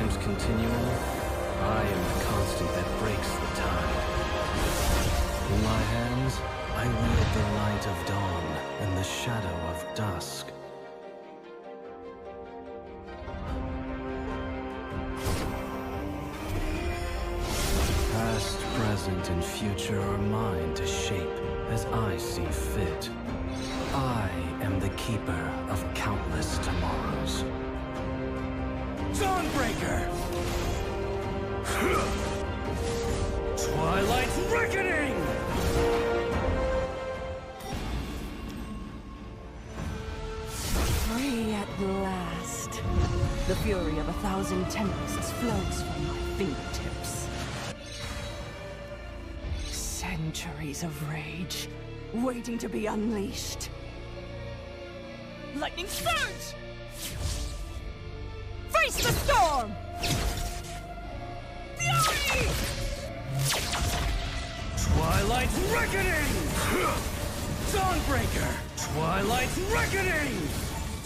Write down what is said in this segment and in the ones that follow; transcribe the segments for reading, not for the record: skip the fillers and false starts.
times continuing, I am the constant that breaks the tide. In my hands, I wield the light of dawn and the shadow of dusk. Past, present, and future are mine to shape as I see fit. I am the keeper of countless tomorrows. Dawnbreaker! Twilight's Reckoning! Free at last. The fury of 1,000 tempests flows from my fingertips. Centuries of rage, waiting to be unleashed. Lightning surge! Face the storm! Fury! Twilight's Reckoning! Dawnbreaker! Twilight's Reckoning!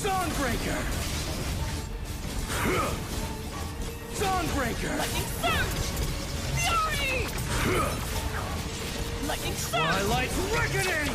Dawnbreaker! Dawnbreaker! Lightning surge! Fury! Lightning surge! Twilight's Reckoning!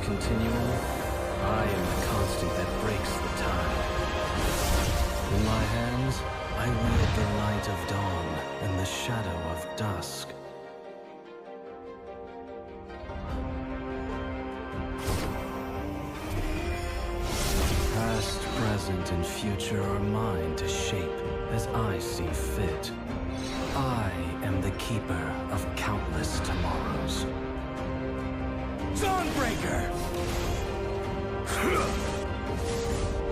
Continuing, I am the constant that breaks the tide. In my hands, I wield the light of dawn and the shadow of dusk. Past, present, and future are mine to shape as I see fit. I am the keeper of countless tomorrows. Dawnbreaker!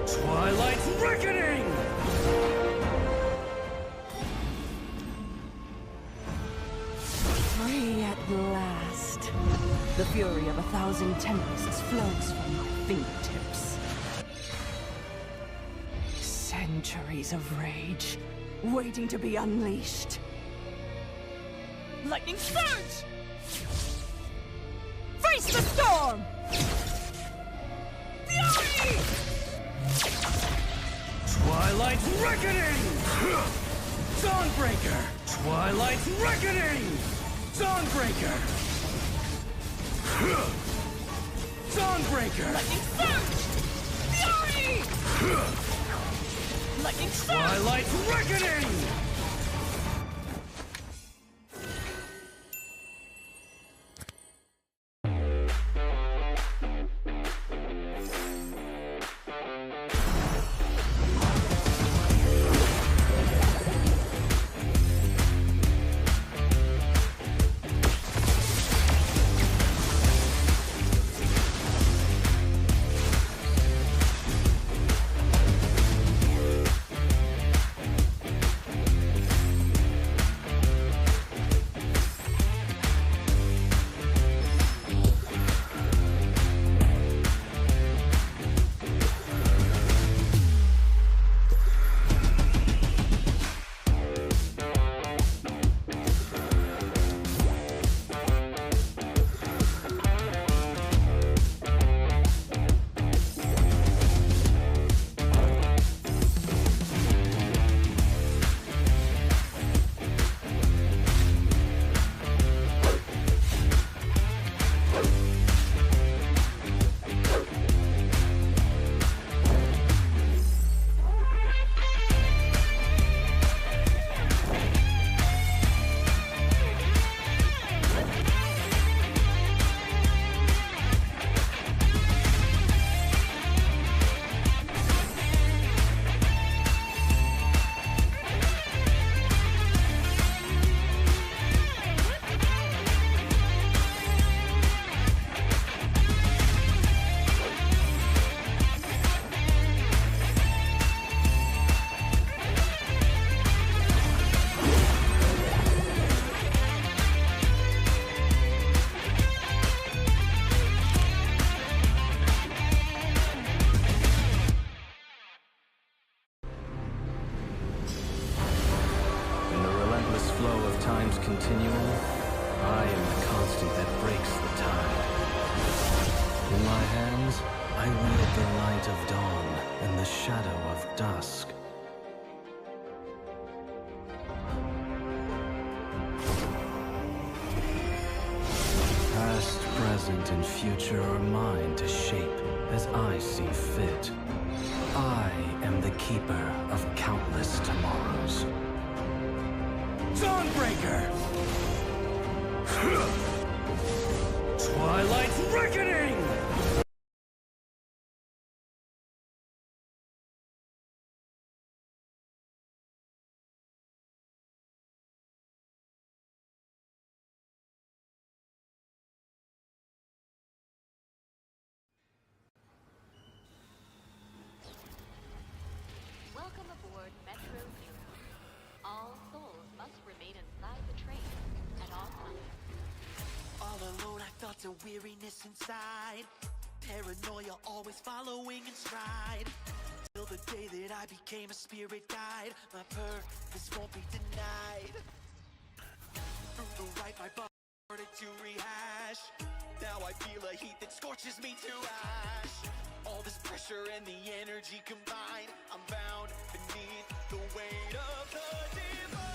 Twilight's Reckoning! Free at last. The fury of 1,000 tempests flows from my fingertips. Centuries of rage, waiting to be unleashed. Lightning surge! Face the storm! Fury! Twilight's Reckoning! Dawnbreaker! Twilight's Reckoning! Dawnbreaker! Dawnbreaker! Lightning surge! Fury! Lightning surge! Twilight's Reckoning! hands, I wield the light of dawn and the shadow of dusk. Past, present, and future are mine to shape as I see fit. I am the keeper of countless tomorrows. Dawnbreaker! Twilight's Reckoning! Welcome aboard Metro Zero. All souls must remain inside the train at all times. All alone, I felt a weariness inside. Paranoia always following in stride. Till the day that I became a spirit guide. My purpose won't be denied. Through the right, my body started to rehash. Now I feel a heat that scorches me to ash. All this pressure and the energy combined, I'm bound beneath the weight of the divine.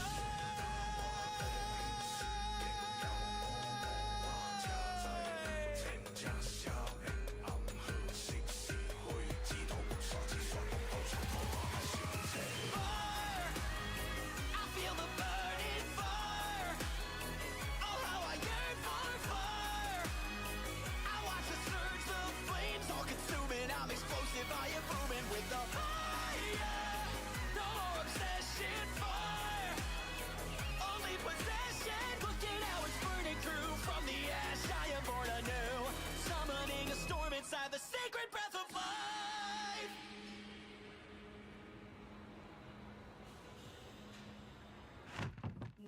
I am booming with the fire. No more obsession, fire. Only possession. Look at how it's burning through. From the ash, I am born anew. Summoning a storm inside the sacred breath of life.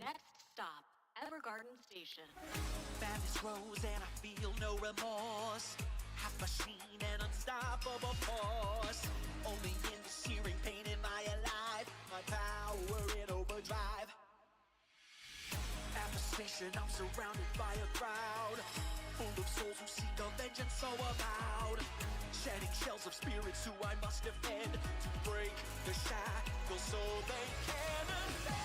Next stop, Evergarden Station. Madness grows and I feel no remorse. Half machine and unstoppable force. Only in the searing pain am I alive. My power in overdrive. At the station, I'm surrounded by a crowd full of souls who seek a vengeance so avowed. Shedding shells of spirits who I must defend to break the shackles so they can ascend.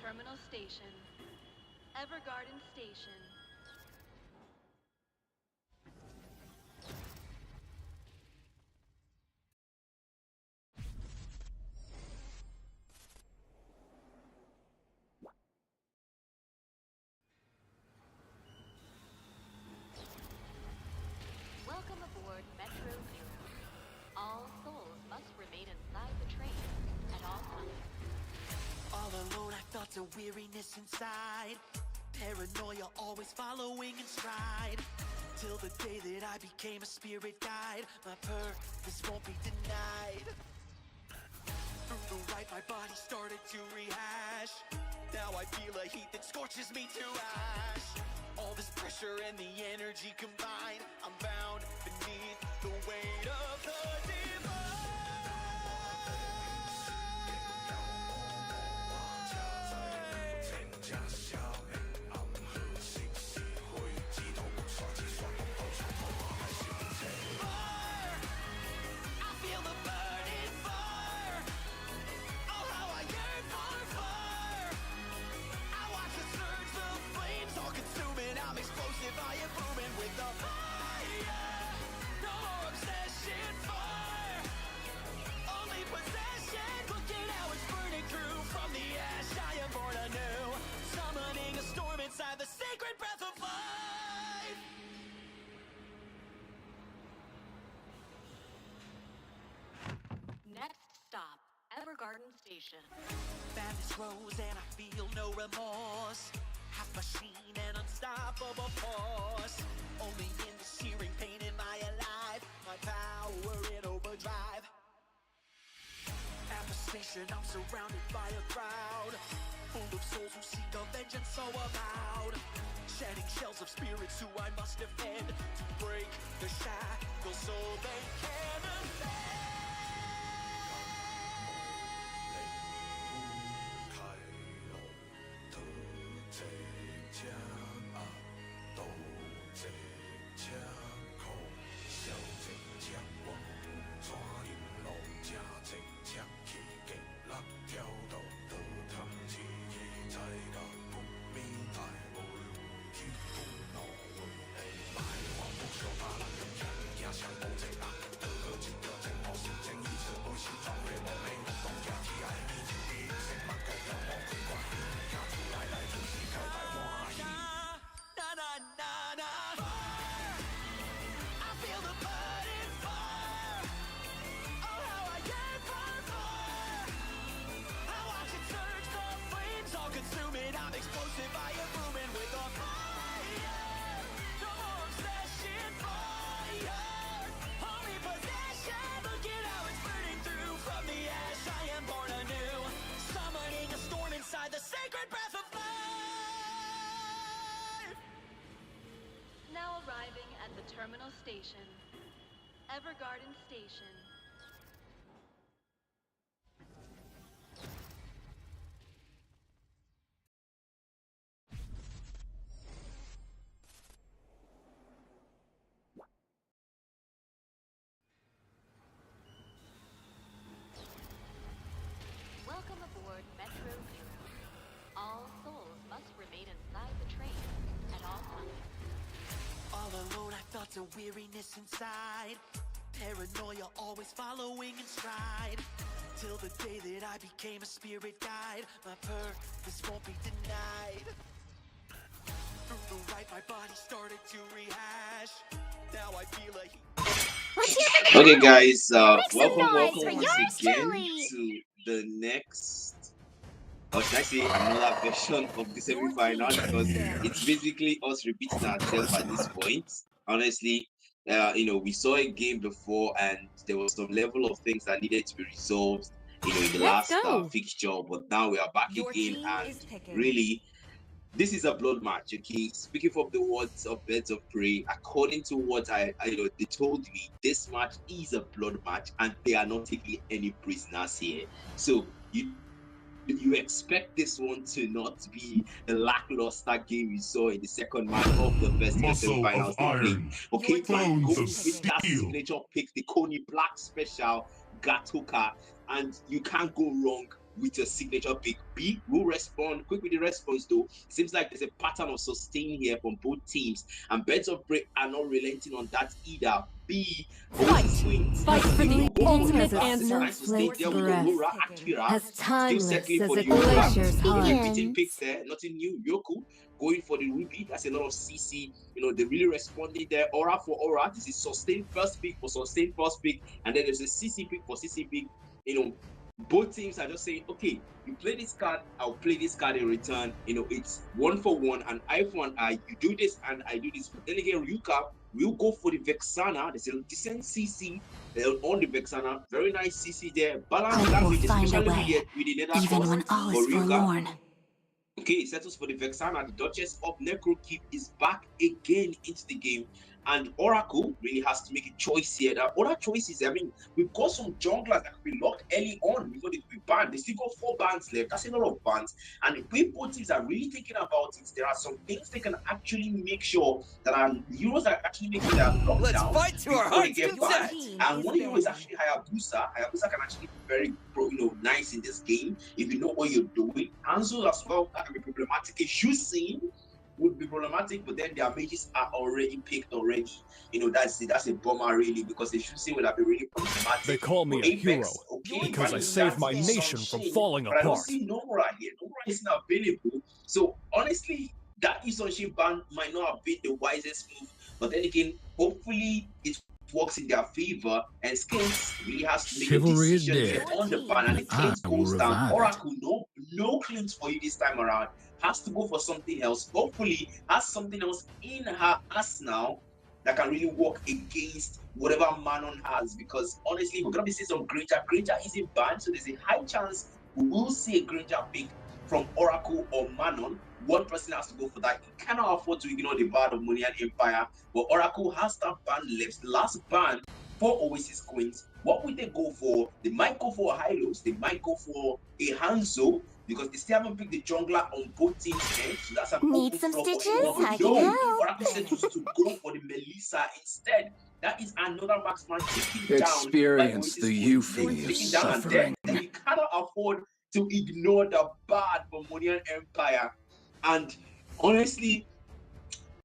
Terminal Station. Evergarden Station. Welcome aboard Metro Zero. All souls must remain inside the train at all times. All alone, I felt a weariness inside. Paranoia always following in stride. Till the day that I became a spirit guide. My purpose won't be denied. Through the right, my body started to rehash. Now I feel a heat that scorches me to ash. All this pressure and the energy combined, I'm bound beneath the weight of the divine. Garden Station. Madness grows and I feel no remorse. Half machine and unstoppable force. Only in the searing pain am I alive. My power in overdrive. At the station, I'm surrounded by a crowd full of souls who seek a vengeance so avowed. Shedding shells of spirits who I must defend to break the shackles so they can ascend. the terminal station, Evergarden Station. Welcome aboard Metro Zero. All souls must remain inside the train at all times. All alone, I felt a weariness inside. Paranoia always following in stride. Till the day that I became a spirit guide. My purpose won't be denied. Through the right, my body started to rehash. Now I feel a Okay, guys, welcome noise once for again yours to the next, or should I say, another version of the semi-final, because it's basically us repeating ourselves at this point. Honestly, we saw a game before, and there was some level of things that needed to be resolved, in the last fixture. But now we are back again, and really, this is a blood match, okay? Speaking from the words of Birds of Prey, according to what they told me, this match is a blood match, and they are not taking any prisoners here. So you expect this one to not be the lackluster game you saw in the second match of the first semi-finals they played. Okay, fine. Go with that signature pick, the Coney Black special Gatoka, and you can't go wrong with a signature pick. B will respond quick with the response though. It seems like there's a pattern of sustain here from both teams, and Birds of Prey are not relenting on that either. B Fight for the ultimate answer. There we go. Laura Akira As timeless still settling as for a the Aurora. glacier's No heart. repeating picks there, nothing new. Yoku going for the Ruby. That's a lot of CC. They really responded there. Aura for Aura. This is sustained first pick for sustained first pick, and then there's a CC pick for CC pick. Both teams are just saying, okay, you play this card, I'll play this card in return. It's one for one, and eye for an eye. You do this, and I do this. But then again, Ryuka will go for the Vexana. There's a decent CC on the Vexana. Very nice CC there. Balanced damage, especially with the Nether even when all is forlorn. Okay, settles for the Vexana. The Duchess of Necrokeep is back again into the game. And Oracle really has to make a choice here. That other choices, we've got some junglers that could be locked early on before they could be banned. They still got 4 bans left. That's a lot of bans. And if both teams are really thinking about it, there are some things they can actually make sure that our heroes are actually making their lockdown before they get banned. And one hero is actually Hayabusa. Hayabusa can actually be very nice in this game if you know what you're doing. Hanzo as well, that can be problematic. Shusin would be problematic, but then their mages are already picked already. That's a bummer really, because they should see will have been really problematic. They call me a hero because I saved my nation from falling apart. I don't see Nomura here. Nomura is not available. So honestly, that Isonshin ban might not have been the wisest move. But then again, hopefully it works in their favor, and Skins really has to make Chivalry a is decision dead. on the ban, and the Skins I will goes down. revive it. Oracle, no claims for you this time around. Has to go for something else. Hopefully, has something else in her arsenal that can really work against whatever Manon has. Because honestly, we're gonna be seeing some Granger. Granger isn't banned, so there's a high chance we will see a Granger pick from Oracle or Manon. One person has to go for that. You cannot afford to ignore the ban of Monian Empire, but Oracle has that ban left. The last ban for Oasis Queens. What would they go for? They might go for a Hylos, they might go for a Hanzo, because they still haven't picked the jungler on both teams' end. So that's an Need open some floor for stitches? anyone. I But can no, help. Oracle settles to go for the Melissa instead. That is another marksman taken down. Experience the euphony of suffering. And you cannot afford to ignore the bad for Monian Empire. And honestly,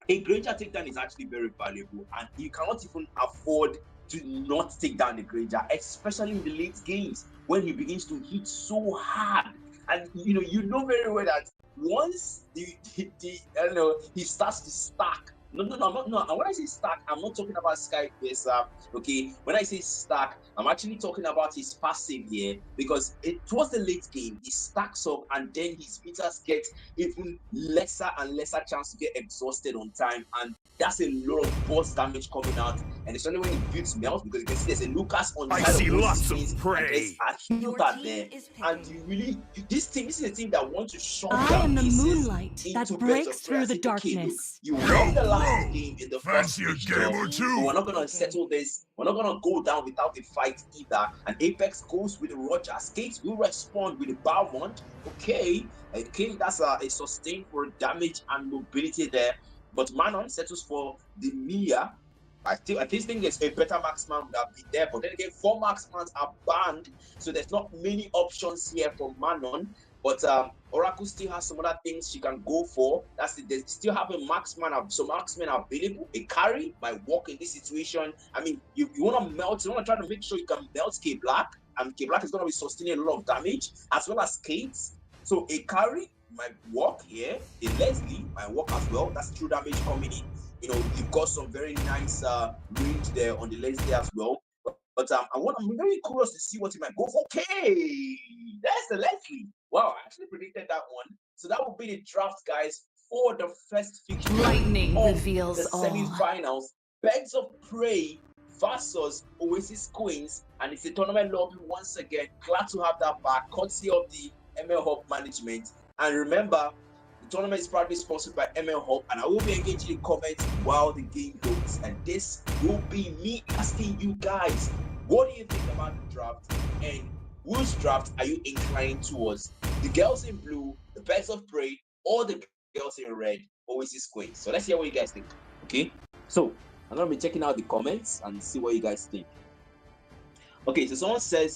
a Granger takedown is actually very valuable, and you cannot even afford to not take down the Granger, especially in the late games when he begins to hit so hard. And you know very well that once I don't know, he starts to stack. No, I'm not. No, when I say stack, I'm not talking about Sky Face. Okay, when I say stack, I'm actually talking about his passive here, because towards the late game, he stacks up, and then his meters get even lesser and lesser chance to get exhausted on time, and that's a lot of burst damage coming out. And especially when he builds melt, because you can see there's a Lucas on the I side see of lots Moses, of prey. and there's a Hilda there, and this is a team that wants to shove I their am the pieces moonlight that into breaks beds of through the prey. I say, okay, look, darkness. you won the last game in the first Fancy a fixture, game or but two? we're not gonna settle this. We're not gonna go down without a fight either. And Apex goes with the Roger. Skates will respond with the Balmont. Okay, that's a sustain for damage and mobility there. But Manon settles for the Mia. I think there's a better marksman would have been there, but then again, 4 marksmen are banned, so there's not many options here for Manon. But Oracle still has some other things she can go for. They still have a marksman, some marksmen available. A carry might work in this situation. I mean, you want to melt, you want to try to make sure you can melt K Black, and K Black is going to be sustaining a lot of damage, as well as Skates. So a carry might work here. A Leslie might work as well. That's true damage coming in. You've got some very nice range there on the Leslie as well. But I'm very curious to see what he might go for. Okay, that's the Leslie. Wow, I actually predicted that one. So that will be the draft, guys, for the first fixture Lightning of reveals the all. semi-finals. Birds of Prey versus Oasis Queens, and it's a tournament lobby once again. Glad to have that back, courtesy of the ML Hub management. And remember, the tournament is proudly sponsored by ML Hub, and I will be engaging in comments while the game goes. And this will be me asking you guys, what do you think about the draft? And whose draft are you inclined towards? The girls in blue, the Birds of Prey, or the girls in red, Oasis Queens? So let's hear what you guys think. Okay, so I'm gonna be checking out the comments and see what you guys think. Okay, so someone says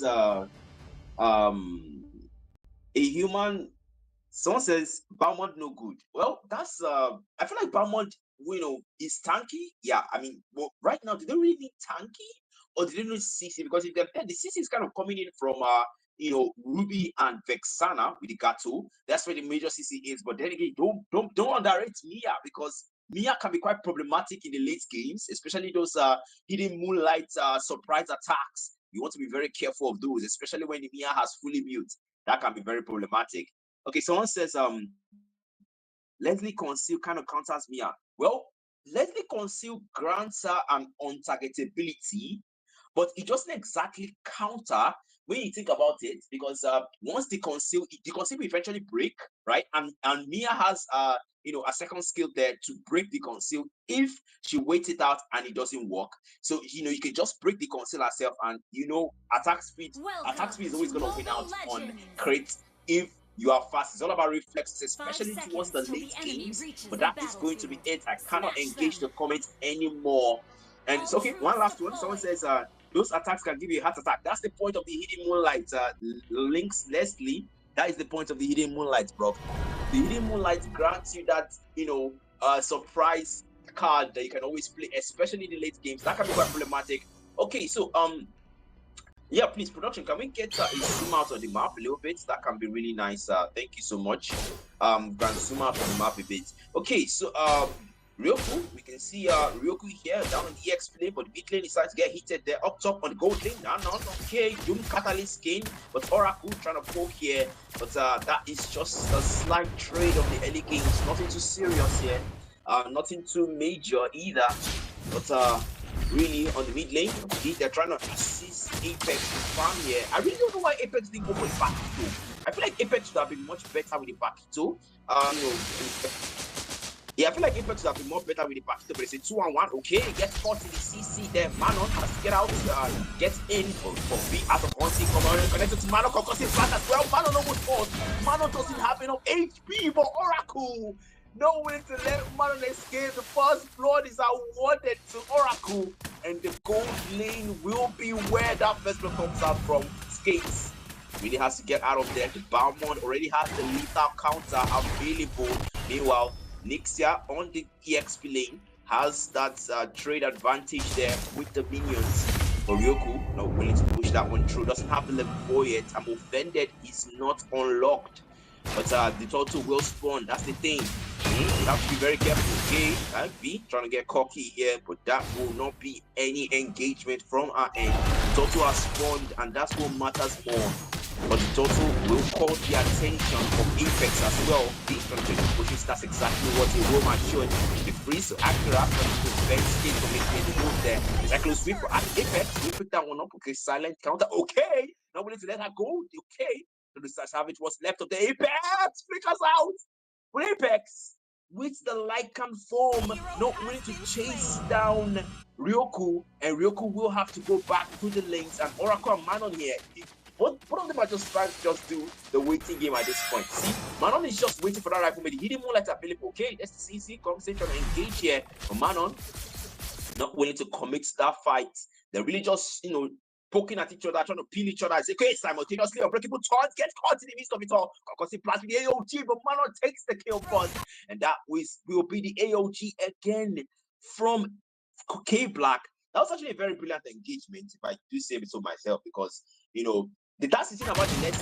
someone says Balmont no good. Well, that's I feel like Balmont, is tanky. Yeah, I mean, well, right now, do they really need tanky, or do they need CC? Because if they're the CC is kind of coming in from Ruby and Vexana with the Gato. That's where the major CC is. But then again, don't underrate Mia, because Mia can be quite problematic in the late games, especially those hidden moonlight surprise attacks. You want to be very careful of those, especially when the Mia has fully mute. That can be very problematic. Okay, someone says Leslie Conceal kind of counters Mia. Well, Leslie Conceal grants her an untargetability, but it doesn't exactly counter when you think about it, because once the conceal will eventually break, right? And Mia has a second skill there to break the conceal if she waits it out and it doesn't work. So you can just break the conceal herself, and attack speed is always going to win out on crit if you are fast. It's all about reflexes, especially towards the late games. But that is going to be it. I cannot engage the comments anymore. And it's okay. One last one. Someone says those attacks can give you a heart attack. That's the point of the hidden moonlight. Links Leslie. That is the point of the hidden moonlight, bro. The hidden moonlight grants you that surprise card that you can always play, especially in the late games. That can be quite problematic. Okay, so yeah, please, production, can we get a zoom out on the map a little bit? That can be really nice. Thank you so much. Can zoom out on the map a bit. Okay, so Ryoku, we can see Ryoku here down on the EX lane, but the mid lane decides to get heated there. Up top on the gold lane, okay, Doom Catalyst gain, but Oracle trying to poke here, but that is just a slight trade of the early games, nothing too serious here, nothing too major either, but really on the mid lane, they're trying to assist Apex to farm here. I really don't know why Apex didn't go for the back two. I feel like Apex should have been much better with the back two. Yeah, I feel like Apex would have been more better with the back two, but it's a 2-on-1. Okay, gets caught in the CC there. Manon has to get out, get in for B out of one team. Come on, connected to Manon, concussive flat as well. Manon almost falls. Manon doesn't have enough HP for Oracle. No way to let Manon escape. The first blood is awarded to Oracle, and the gold lane will be where that first blood comes out from. Skates really has to get out of there. The Balmond already has the lethal counter available. Meanwhile, Nixia on the EXP lane has that trade advantage there with the minions. But Ryoku not willing to push that one through. Doesn't have the level 4 yet. I'm offended he's not unlocked. But the turtle will spawn. That's the thing. You have to be very careful. Okay, B trying to get cocky here, but that will not be any engagement from our end. The turtle has spawned, and that's what matters more. But the turtle will call the attention of Apex as well. He's trying to take the pushes. That's exactly what the Roma showed. The freeze to Akira from the prevent Skate from making the move there. It's a close sweep for Apex. We pick that one up. Okay, silent counter. Okay, not willing to let her go. Okay. So the Savage was left of the Apex. Flickers out. But Apex, with the Lycan form, not willing to chase down Ryoku, and Ryoku will have to go back to the lanes. And Oracle and Manon here. Both of them are just trying to just do the waiting game at this point. See, Manon is just waiting for that rifle. Maybe he didn't want to available. Okay, let's see conversation and engage here. But Manon not willing to commit to that fight. They're really just, poking at each other, trying to pin each other. I say, okay, simultaneously, unbreakable taunts gets caught in the midst of it all. Because he plants with the AOG, but Manon takes the kill first. And that will be the AOG again from K Black. That was actually a very brilliant engagement, if I do say it so myself, because, the that's the thing about the Let's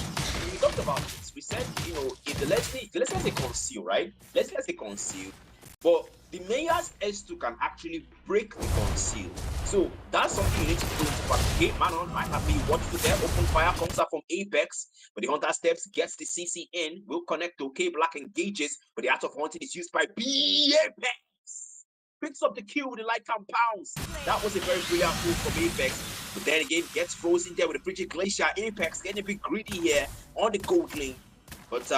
we talked about this. We said, if the Let's say conceal, right? Let's say conceal. But the Mayor's S2 can actually break the conceal. So that's something you need to do to propagate. Manon might have been watchful there. Open fire comes out from Apex, but the Hunter steps, gets the CC in, will connect to K Black, engages, but the Art of Hunting is used by B. Apex picks up the kill with the light compounds. That was a very brilliant move from Apex. But then again, gets frozen there with the Frigid Glacier. Apex getting a bit greedy here on the gold lane. But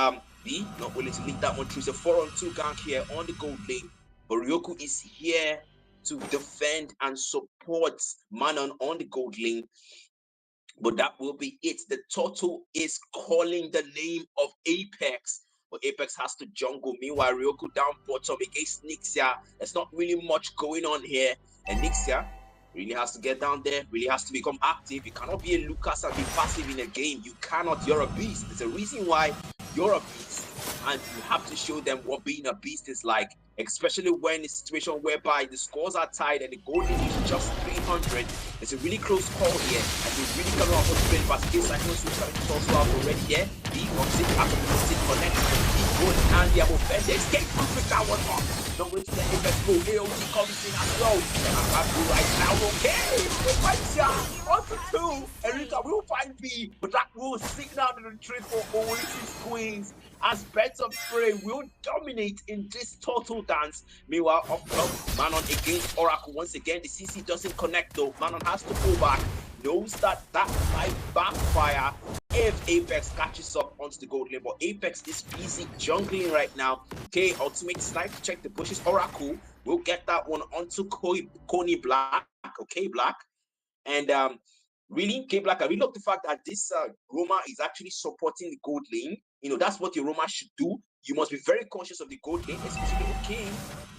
B not willing to lead that one through. It's a 4-on-2 gank here on the gold lane. But Ryoku is here to defend and support Manon on the gold lane. But that will be it. The turtle is calling the name of Apex. But Apex has to jungle. Meanwhile, Ryoku down bottom against Nixia. There's not really much going on here. And Nixia really has to get down there, really has to become active. You cannot be a Lucas and be passive in a game. You cannot. You're a beast. There's a reason why you're a beast. And you have to show them what being a beast is like. Especially when it's a situation whereby the scores are tied and the goal is just 300. It's a really close call here. And you really cannot afford to play the basket. Cyclone switch is also out already here. He wants it after the connect. Good and the offender escape to pick that one up. Not going to let Apex go. AOG comes in as well. And I'm right now. Okay. Right shot. 1-2. Erika will find B. But that will signal the retreat for Oasis Queens. As Birds of Prey will dominate in this total dance. Meanwhile, up top, Manon against Oracle. Once again, the CC doesn't connect though. Manon has to pull back. Knows that might backfire if Apex catches up onto the gold lane. But Apex is busy jungling right now. Okay, ultimate snipe to check the bushes. Oracle will get that one onto Coney Black. Okay, Black. And really, K Black, I really love the fact that this Roma is actually supporting the gold lane. That's what the Roma should do. You must be very conscious of the gold lane, especially okay.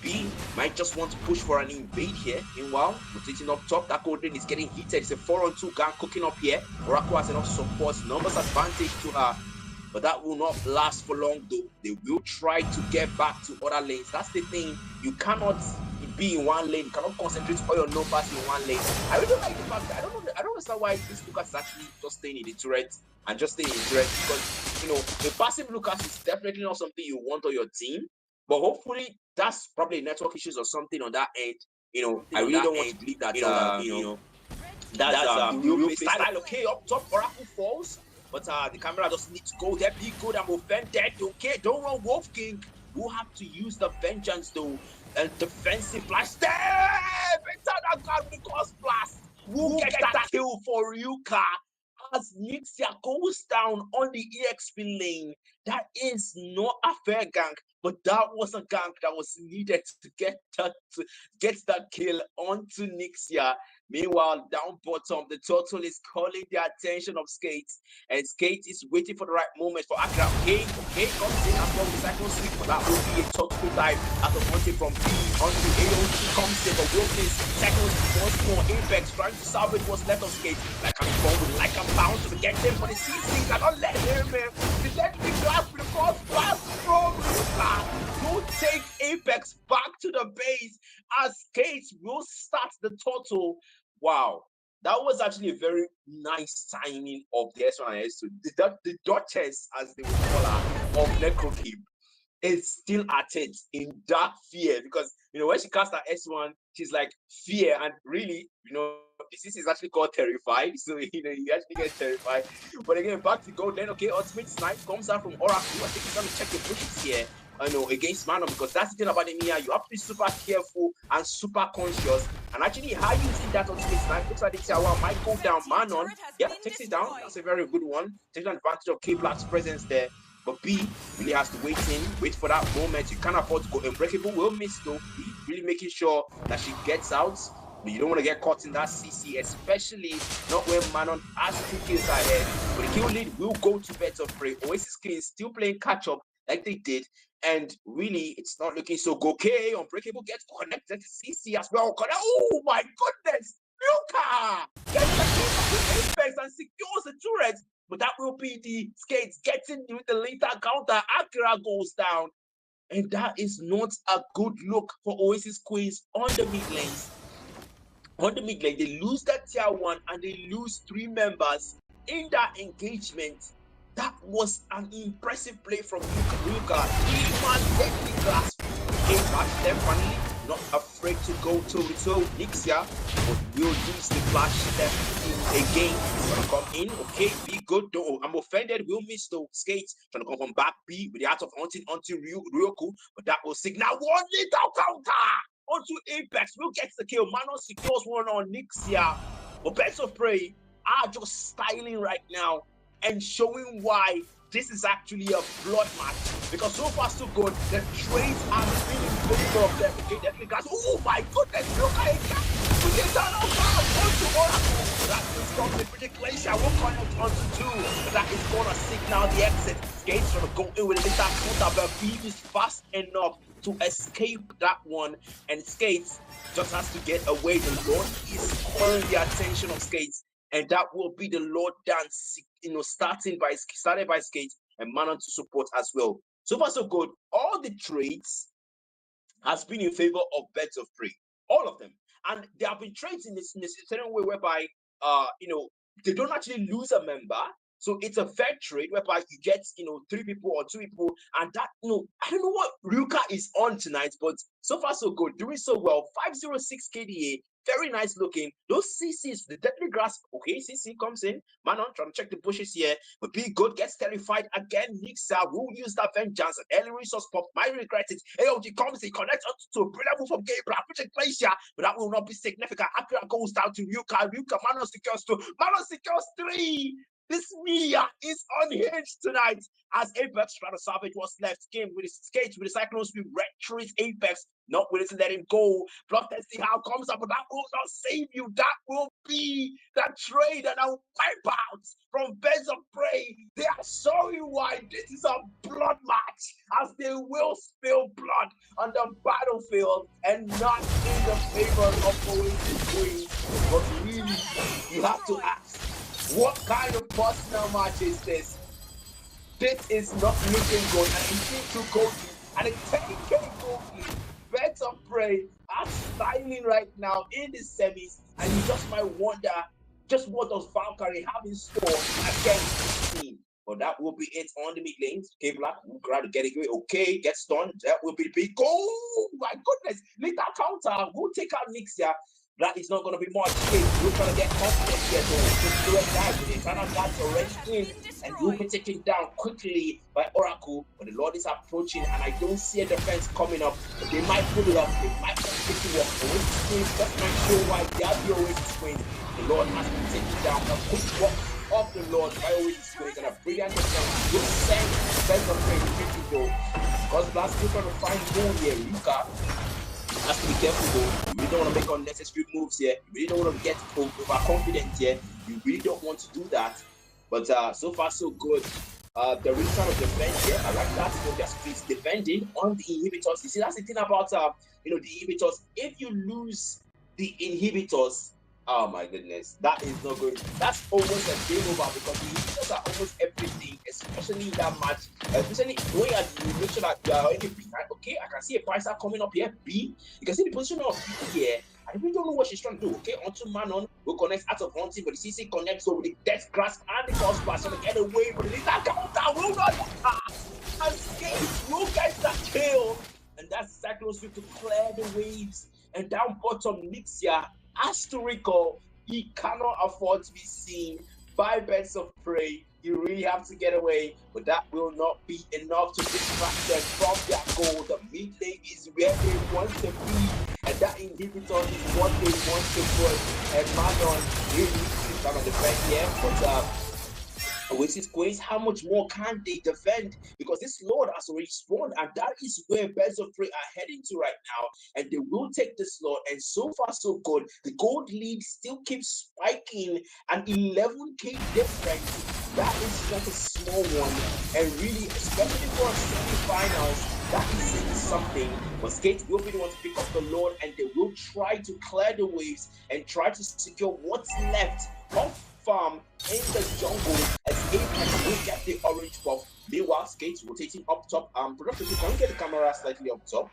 B might just want to push for an invade here. Meanwhile, rotating up top, that gold lane is getting heated. It's a 4-on-2 gang cooking up here. Oracle has enough support, numbers advantage to her. But that will not last for long though. They will try to get back to other lanes. That's the thing. You cannot be in one lane. You cannot concentrate all your numbers in one lane. I really like the fact that I don't understand why this Lucas is actually just staying in the turret and just staying in the turret, because the passive Lucas is definitely not something you want on your team. But hopefully that's probably network issues or something on that end. I really don't want to believe that that's new play style. Okay, up top, Oracle falls, but the camera doesn't need to go there. Be good, I'm offended. Okay, don't run Wolf King. We'll have to use the vengeance though. And defensive flash there! Better than God with the cross blast. We'll get that kill for Ryuka as Nixia goes down on the EXP lane. That is not a fair gank, but that was a gank that was needed to get that kill onto Nixia. Meanwhile, down bottom, the turtle is calling the attention of Skate, and Skate is waiting for the right moment for Akira. Okay, comes in as well with the cycle sweep, but that will be a turtle dive as a wanted from B onto AOT comes in, but Wilkins seconds once more. Apex trying to salvage what's left of Skate. Like I'm forward, like I'm bound to get them, but the CCs are not letting him in. The deadly glass with the cross blast from Luka will take Apex back to the base as Skate will start the turtle. Wow, that was actually a very nice timing of the S1 and S2. The Duchess, as they would call her, of Necrokeep, is still at it in dark fear because when she cast her S1, she's like fear, and really, this is actually called terrified. So you actually get terrified. But again, back to go. Then ultimate snipe comes out from Oracle. I think he's gonna check the bushes here. Against Manon, because that's the thing about Emiya. You have to be super careful and super conscious. And actually, how using that ultimate snipe looks like the tier 1 might go down. Manon, takes it down. That's a very good one. Takes advantage of K-Black's presence there. But B really has to wait for that moment. You can't afford to go. Unbreakable will miss though. B really making sure that she gets out. But you don't want to get caught in that CC, especially not when Manon has 2 kills ahead. But the kill lead will go to Birds of Prey. Oasis Kings still playing catch up like they did. And really, it's not looking so good. Okay, Unbreakable gets connected to CC as well. Oh my goodness! Luka gets the kill with Apex and secures the turret. But that will be the Skates getting with the later counter. Akira goes down. And that is not a good look for Oasis Queens on the mid lanes. On the mid lane, they lose that tier 1 and they lose 3 members in that engagement. That was an impressive play from Luka. He-Man deadly grasp. Came back them finally. Not afraid to go toe-to-toe. Nixia, but will use the flash step in again. Gonna come in. Okay, be good though. I'm offended. Will miss though. Skates trying to come from back B with the art of hunting onto Ryoku, but that will signal one little counter onto Apex. Will get the kill. Manon secures one on Nixia. But Birds of Prey are just styling right now and showing why this is actually a blood match. Because so far so good, the trades are been in favor of them. Okay, definitely guys. Oh my goodness, look at it. We get down onto Oracle. That is from the British Glacier. We'll connect onto 2. That is gonna signal the exit. Skates gonna go in with a little counter, but B is fast enough to escape that one. And Skates just has to get away. The Lord is calling the attention of Skates. And that will be the Lord dance, started by Skate and Manon to support as well. So far, so good. All the trades has been in favor of Birds of Prey. All of them. And there have been trades in this certain way whereby, they don't actually lose a member. So it's a fair trade whereby you get, 3 people or 2 people. And that, I don't know what Ryuka is on tonight, but so far, so good. Doing so well. 506 KDA. Very nice looking. Those CCs, the deadly grasp. Okay, CC comes in. Manon trying to check the bushes here. But Be Good gets terrified again. Nixa will use that vengeance. An early resource pop. Might regret it. AOG comes in, connects to a brilliant move from Gabriel. Which Glacier, but that will not be significant. Akira goes down to Ryuka. Manon secures 2. Manon secures 3. This Mia is unhinged tonight as Apex trying to salvage what's left. Game with his Skates with the Cyclone Speed retreats Apex, not willing to let him go. Block testing how comes up, but that will not save you. That will be that trade and a wipeout from Birds of Prey. They are showing why this is a blood match, as they will spill blood on the battlefield and not in the favor of Oasis Queen. But really, you have to ask, what kind of personal match is this? This is not looking good. And it's 2 coaches and a 10k goal. Birds of Prey are styling right now in the semis, and you just might wonder just what does Valkyrie have in store against this team. But that will be it on the mid lanes. Okay, Black will grab to get it away. Okay, get stunned. That will be the big goal. Oh my goodness. Little counter. Go take out Nixia. That is not going to be much. Okay, we're trying to get confidence here. So just do it guys. The eternal guards already in. And will be taken down quickly by Oracle. But the Lord is approaching. And I don't see a defense coming up. But they might pull it up. They might not pick it up. Oasis Queens just might show why they are the Oasis Queens. The Lord has been taken down. A quick walk of the Lord by Oasis Queens. And a brilliant defense. Good sense of play. Because Blast still trying to find goal here. Luca has to be careful though. You really don't want to make unnecessary moves here. You really don't want to get overconfident here. You really don't want to do that. But so far so good. The real trying to defend here. I like that. So just defending on the inhibitors. You see, that's the thing about the inhibitors. If you lose the inhibitors, oh my goodness, that is not good. That's almost a game over because the inhibitors are almost everything, especially in that match. Especially when you make sure that you are already behind. Okay, I can see a pricer coming up here. B. You can see the position of B here. I really don't know what she's trying to do. Okay, onto Manon. We'll connect out of hunting, but the CC connects over the death grasp and the cross pass trying to get away, but the little counter will not escape. Will get that kill. And that's Cyclone Swift to clear the waves. And down bottom, Nixia has to recall. He cannot afford to be seen by Birds of Prey. You really have to get away, but that will not be enough to distract them from their goal. The mid lane is where they want to be, and that inhibitor is what they want to put. And Manon really needs to defend here, but Oasis Queens, how much more can they defend? Because this Lord has already spawned, and that is where Birds of Prey are heading to right now. And they will take this Lord, and so far so good. The gold lead still keeps spiking, an 11k difference. That is not a small one, and really, especially for semi-finals, that is saying something. But Skate will be the one to pick up the Lord, and they will try to clear the waves and try to secure what's left of farm in the jungle as Apex will get the orange buff. Meanwhile, Skates rotating up top. Production, can we get the camera slightly up top?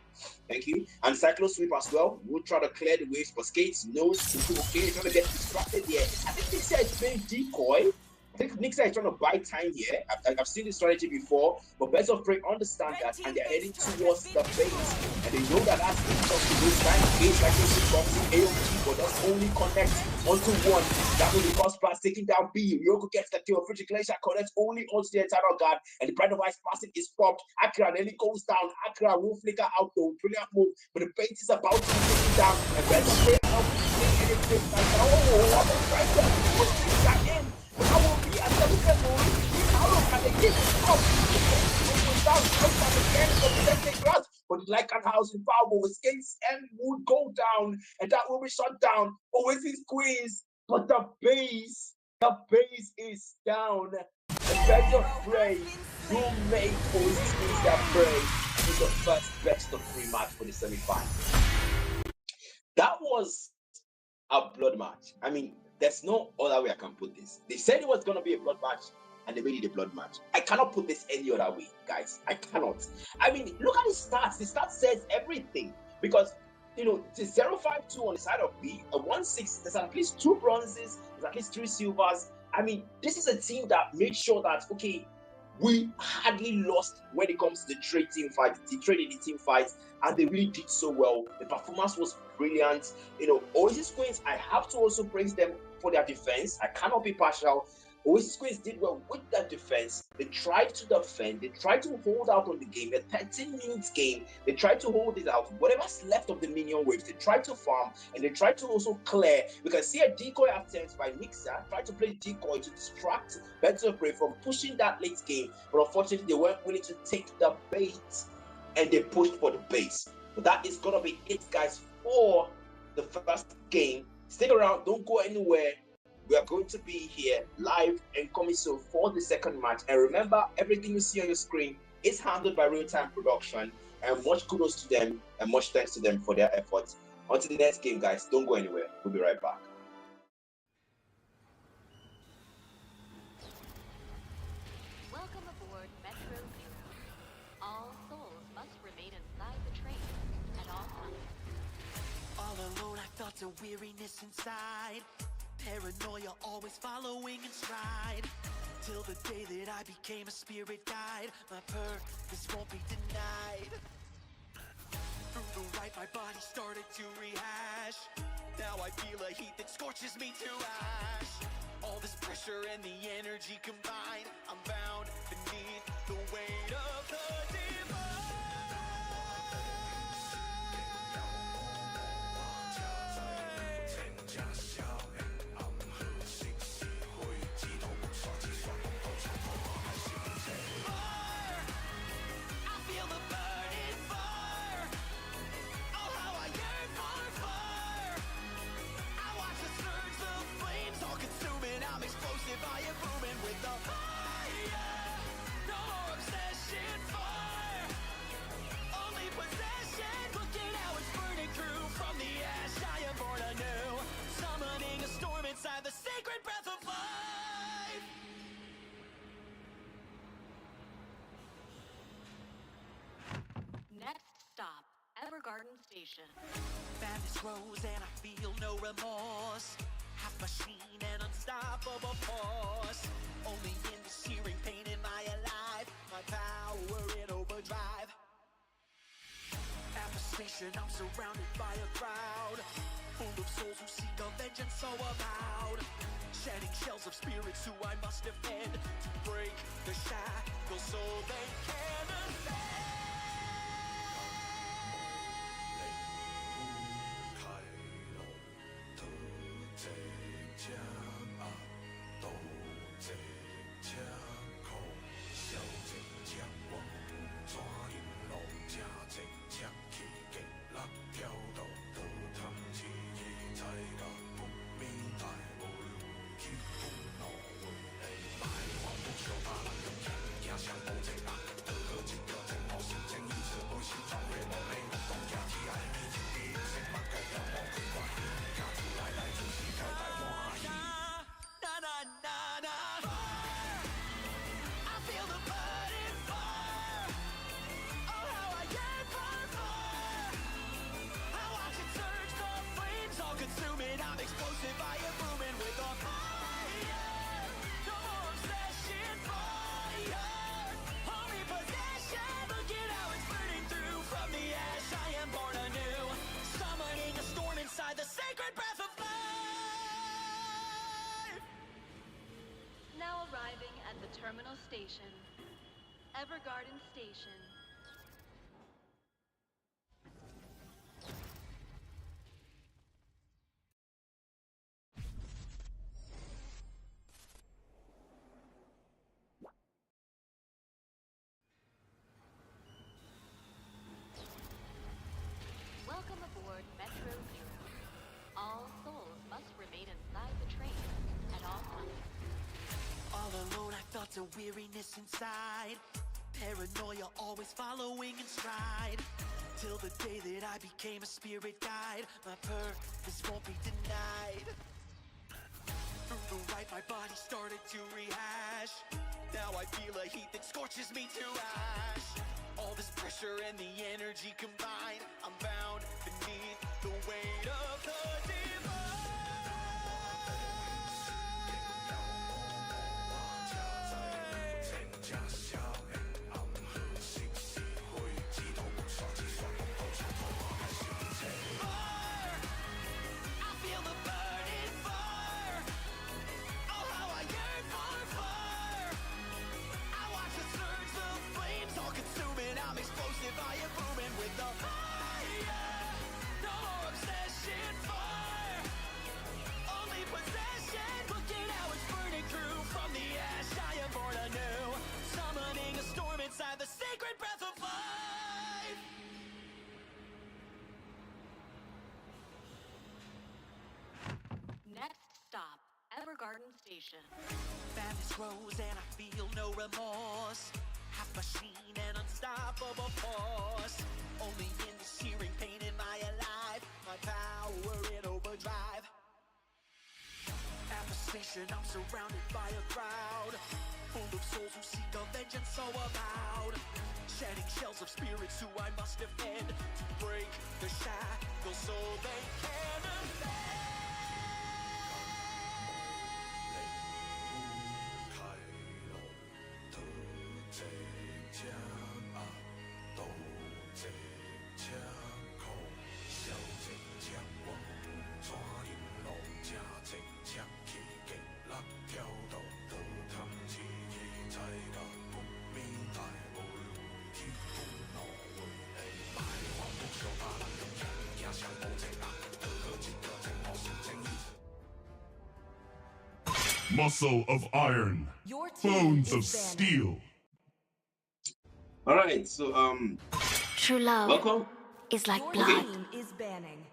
Thank you. And Cyclo Sweep as well. We'll try to clear the waves, but Skates knows to do okay. Trying to get distracted here. I think Nixia is playing decoy. I think Nixia is trying to buy time here. I've seen this strategy before, but Birds of Prey understand that, and they're heading towards the base. And they know that that's the base time. Base like this is boxing AOT, but does only connect onto one. That will be Cross Pass taking down B. Ryoko gets the kill. Frigid Glacier connects only onto the Eternal Guard, and the Brand of Ice passing is popped. Akira nearly goes down. Akira will flicker out though. Brilliant move, but the base is about to be taken down. And Birds of Prey are not doing anything. Oh, what a strike there. Push that in. How will be a 7-7 how long can they keep it up? But like an house in power with Skates and would go down, and that will be shut down. Oasis Queens, but the base is down. The Birds of Prey will make Oasis Queens their prey in the first best of 3 match for the semi-final. That was a blood match. I mean, there's no other way I can put this. They said it was going to be a blood match, and they made it a blood match. I cannot put this any other way, guys. I cannot. I mean, look at the stats. The stats says everything. Because, the 0-5-2 on the side of B, a 1-6, there's at least 2 bronzes, there's at least 3 silvers. I mean, this is a team that made sure that, okay, we hardly lost when it comes to the trade team fights, the trade in the team fights, and they really did so well. The performance was brilliant. Oasis Queens, I have to also praise them for their defense. I cannot be partial. Oasis Queens did well with that defense. They tried to defend. They tried to hold out on the game. A 13-minute game. They tried to hold it out. Whatever's left of the minion waves, they tried to farm, and they tried to also clear. We can see a decoy attempt by Mixer. Tried to play decoy to distract Birds of Prey from pushing that late game. But unfortunately, they weren't willing to take the bait, and they pushed for the base. But that is going to be it, guys, for the first game. Stick around. Don't go anywhere. We are going to be here live and coming soon for the second match. And remember, everything you see on your screen is handled by Real-Time Production. And much kudos to them and much thanks to them for their efforts. On to the next game, guys. Don't go anywhere. We'll be right back. Welcome aboard Metro Zero. All souls must remain inside the train at all times. All alone, I felt a weariness inside. Paranoia always following in stride. Till the day that I became a spirit guide, my purpose won't be denied. Through the right, my body started to rehash. Now I feel a heat that scorches me to ash. All this pressure and the energy combined, I'm bound beneath the weight of the divine. Fire! I feel the burning fire. Oh, how I yearn for fire. I watch the surge, the flames all consuming. I'm explosive, I am booming with the fire. No more obsession, fire. Only possession. Look at how it's burning through. From the ash, I am born anew. Summoning a storm inside the sacred breath of life. Next stop, Evergarden Station. Madness grows and I feel no remorse. Half machine and unstoppable force. Only in the searing pain am I alive. My power in overdrive. At the station I'm surrounded by a crowd full of souls who seek a vengeance so avowed. Shedding shells of spirits who I must defend. To break the shackles so they can ascend. I'm explosive, I am booming with a fire. No more obsession, fire. Only possession. Look at how it's burning through. From the ash, I am born anew. Summoning a storm inside the sacred breath of life. Now arriving at the terminal station, Evergarden Station. Welcome aboard Metro Zero. All souls must remain inside the train at all times. All alone I felt a weariness inside. Paranoia always following in stride. Till the day that I became a spirit guide. My purpose won't be denied. Through the right, my body started to rehash. Now I feel a heat that scorches me to ash. All this pressure and the energy combined, I'm bound beneath the weight of the I'm explosive, I am booming with the fire. No more obsession, fire. Only possession. Look at how it's burning through. From the ash, I am born anew. Summoning a storm inside the sacred breath of life. Next stop, Evergarden Station. Madness grows and I feel no remorse. Half machine and unstoppable force. Only in the searing pain am I alive. My power in overdrive. At the station I'm surrounded by a crowd full of souls who seek a vengeance so avowed. Shedding shells of spirits who I must defend. To break the shackles so they can ascend. Muscle of iron, bones of steel. All right, so True love welcome. is like Your blood. team is banning.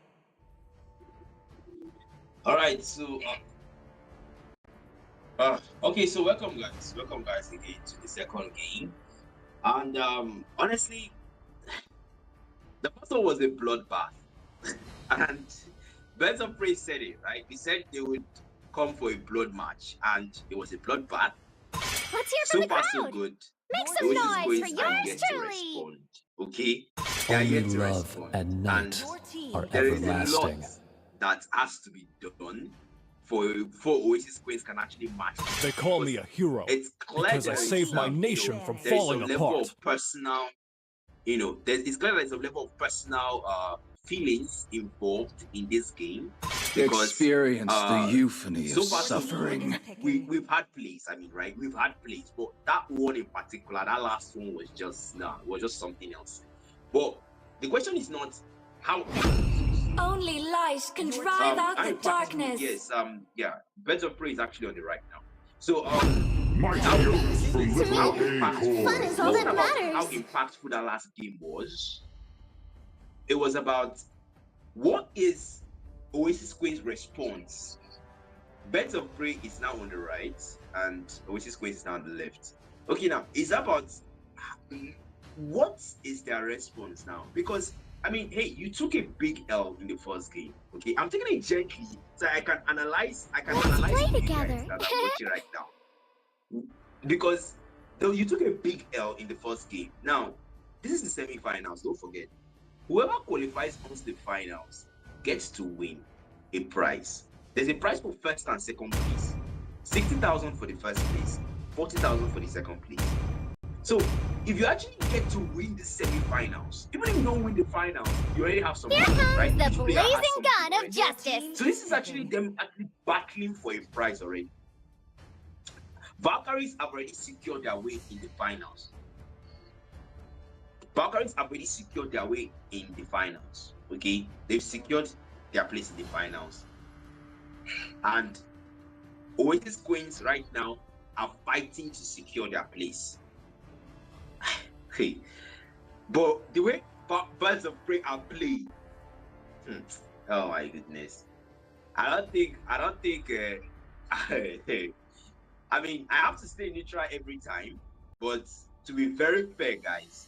All right, so okay, so welcome guys again to the second game, and honestly, the first one was a bloodbath, and Birds of Prey said it right. He said they would come for a blood match, and it was a bloodbath. Let's hear So from the far, crowd. so good. Make The some Oasis noise for Queens are yours yet to truly. respond. Okay, they are Only yet to love respond, and night Your team are there is is a lot everlasting. that has to be done for Oasis Queens can actually match. They call me a hero It's clear because I there is saved my some, nation from there is falling some level apart. of personal, it's clear there's a level of personal feelings involved in this game because Experience the euphony so of far so suffering. good. We've had plays, I mean, right? We've had plays, but that one in particular, that last one was just was just something else. But the question is not how. Only light can drive out the darkness. Yes, yeah, Birds of Prey is actually on the right now. So Mighty oaks from little acorns. Fun is all that matters. how impactful that last game was. It was about what is Oasis Queen's response. Birds of Prey is now on the right, and Oasis Queen is now on the left. Okay, now it's about what is their response now? Because I mean, hey, you took a big L in the first game. Okay, I'm taking it gently so I can analyze. Let's play you together. guys that I'm watching right now. Because though you took a big L in the first game. Now, this is the semi-finals. Don't forget, whoever qualifies onto the finals gets to win a prize. There's a prize for first and second place. 60,000 for the first place, 40,000 for the second place. So if you actually get to win the semi-finals, even if you don't win the finals, you already have some Here money, comes right? the Each player has blazing something gun already. of justice. So this is actually them actually battling for a prize already. Valkyries have already secured their way in the finals. Okay, they've secured their place in the finals. And Oasis Queens right now are fighting to secure their place. Hey, but the way Birds of Prey are playing, oh my goodness, I don't think. I mean, I have to stay neutral every time, but to be very fair, guys,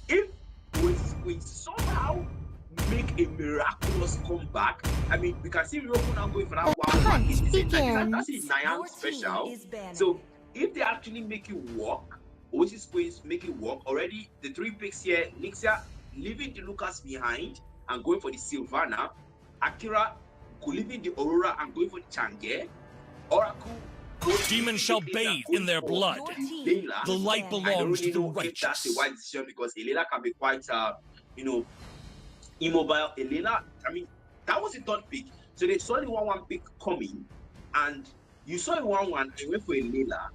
if Oasis Queens somehow make a miraculous comeback, I mean, we can see Ryoko now going for that wild one. That's a Nyan special. So if they actually make it work, Oasis Queens make it work. Already the 3 picks here, Nixia leaving the Lucas behind and going for the Sylvana, Akira leaving the Aurora and going for the Change, Oracle. Demons shall bathe in their blood. The light belongs to the righteous. That's a wise decision because Elena can be quite, immobile. Elena, I mean, that was a third pick. So they saw the 1-1 pick coming, and you saw a 1-1 and went for Elena.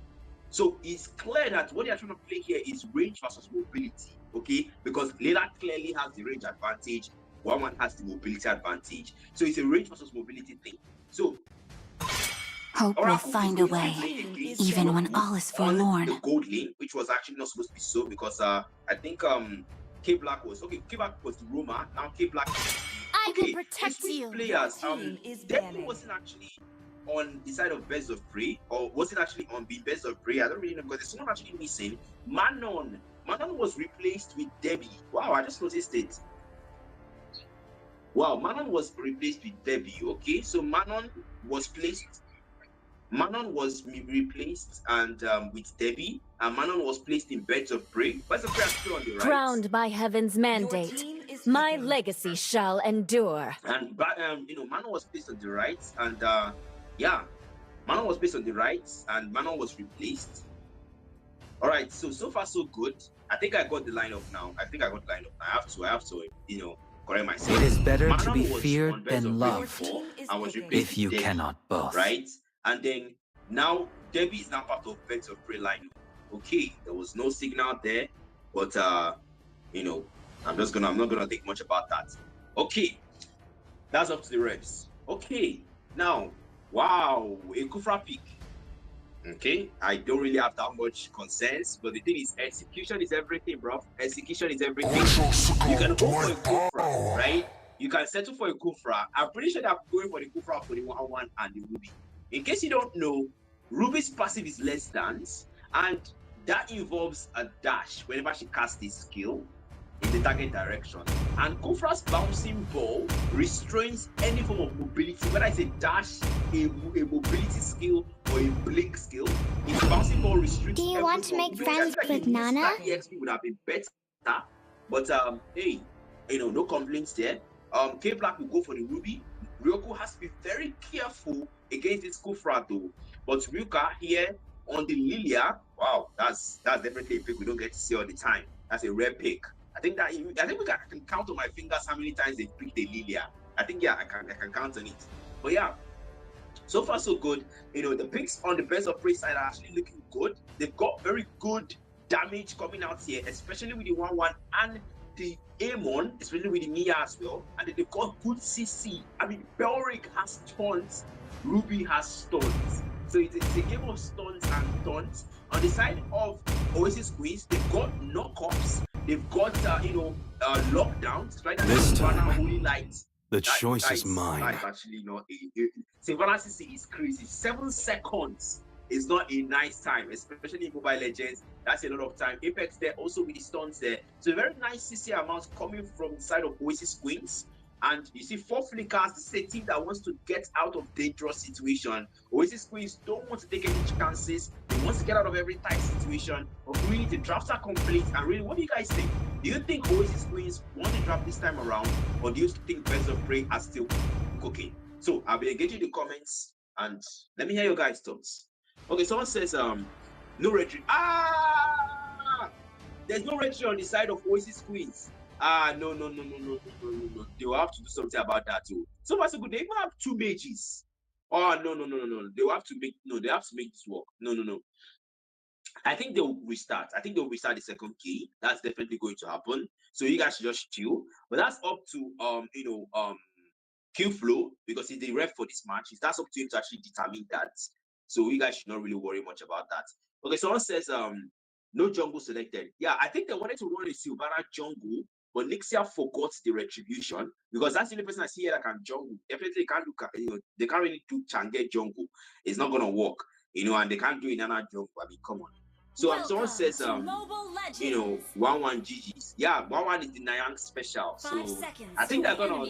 So it's clear that what they're trying to play here is range versus mobility, okay? Because Layla clearly has the range advantage, 1-1 has the mobility advantage. So it's a range versus mobility thing. So Hope will find a way, even when all is forlorn. The gold lane, which was actually not supposed to be so, because I think K Black was the Roma. Now K Black. I will protect you. Players, Deku wasn't actually on the side of Birds of Prey, or was it actually on the Birds of Prey? I don't really know because there's someone actually missing. Manon was replaced with Debbie. Wow, I just noticed it. Wow, Manon was replaced with Debbie. Okay, so Manon was replaced and with Debbie, and Manon was placed in Birds of Prey. Birds of Prey are still on the right. Crowned by heaven's mandate, my legacy shall endure. And Manon was placed on the right, and Manon was placed on the right, and Manon was replaced. All right, so far so good. I think I got the lineup now. I have to, correct myself. It is better Manon to be was feared on Birds than of Prey loved, before, and was replaced if you with Debbie, cannot both. right? And then now Debbie is now part of Birds of Prey lineup. Okay, there was no signal there, but I'm not gonna think much about that. Okay, that's up to the refs. Okay, now wow, a Kufra pick. Okay, I don't really have that much concerns, but the thing is, execution is everything, bro. Execution is everything. You can go for a Kufra, right? You can settle for a Kufra. I'm pretty sure they're going for the Kufra for the 1-1 and the Ruby. In case you don't know, Ruby's passive is Let's Dance, and that involves a dash whenever she casts a skill in the target direction. And Kufra's bouncing ball restrains any form of mobility, whether it's a dash, a mobility skill, or a blink skill. Its bouncing ball restricts. Do you want to make friends with Nana? EXP would have been better, but hey, no complaints there. K Black will go for the Ruby. Ryoko has to be very careful against this Kufra though. But Ryuka here on the Lilia, wow, that's definitely a pick we don't get to see all the time. That's a rare pick. I think I can count on my fingers how many times they picked the Lilia. I think I can count on it. But yeah, so far so good. The picks on the Best of Prey side are actually looking good. They've got very good damage coming out here, especially with the 1-1 and the Amon, especially with the Mia as well. And then they've got good CC. I mean, Belric has taunts, Ruby has stuns. So it's a game of stuns and taunts. On the side of Oasis Queens, they've got knockups, they've got lockdowns, right? This time, Holy Lights. the choice is mine. Actually, Savannah CC is crazy. 7 seconds is not a nice time, especially in Mobile Legends. That's a lot of time. Apex there, also with the stuns there. So a very nice CC amount coming from the side of Oasis Queens. And you see 4 flickers. This is a team that wants to get out of dangerous situation. Oasis Queens don't want to take any chances. They want to get out of every tight situation. But really, the drafts are complete. And really, what do you guys think? Do you think Oasis Queens want to draft this time around? Or do you think Birds of Prey are still cooking? So I'll be engaging the comments and let me hear your guys' thoughts. Okay, someone says no retry. There's no retry on the side of Oasis Queens. No. They will have to do something about that too. So far so good. They even have 2 mages. Oh no. They will have to make this work. No. I think they'll restart. I think they'll restart the second key. That's definitely going to happen. So you guys should just chill. But that's up to Q Flow, because he's the ref for this match. That's up to him to actually determine that. So you guys should not really worry much about that. Okay, someone says no jungle selected. Yeah, I think they wanted to run a Sylvana jungle, but Nixia forgot the retribution, because that's the only person I see here that can jungle. Definitely can't do, they can't really do Change jungle. It's not gonna work, and they can't do Inanna jungle. I mean, come on. So someone says 1-1 GG's. Yeah, 1-1 is the Nayang special. So I think they're gonna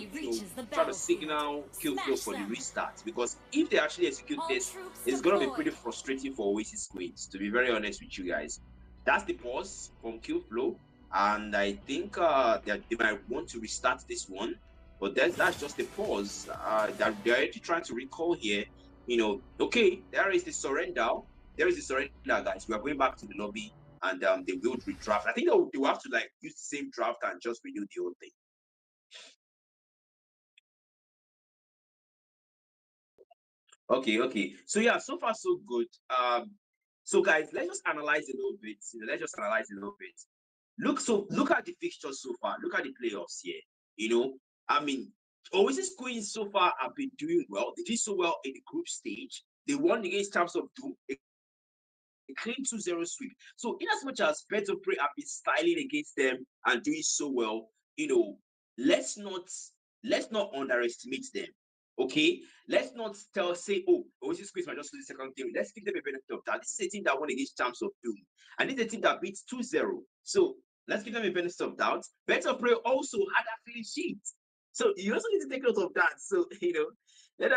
try to signal Kill Flow for the restart, because if they actually execute this, it's gonna be pretty frustrating for Oasis Queens, to be very honest with you guys. That's the pause from Kill Flow, and I think they might want to restart this one, but that's just a pause. They're already trying to recall here. Okay, there is the surrender. There is the surrender, guys. We are going back to the lobby, and they will redraft. I think they will have to use the same draft and just renew the whole thing. Okay. So yeah, so far so good. So guys, let's just analyze a little bit. Look at the fixtures so far. Look at the playoffs here. I mean, Oasis Queens so far have been doing well. They did so well in the group stage. They won against Champs of Doom, a clean 2-0 sweep. So in as much as Birds of Prey have been styling against them and doing so well, let's not underestimate them. Okay, let's not say, oh, Oasis Queens might just lose the second game. Let's give them a benefit of that. This is a team that won against Champs of Doom, and this is a team that beats 2-0. So let's give them a benefit of doubt. Birds of Prey also had a clean sheet, so you also need to take note of that. So let's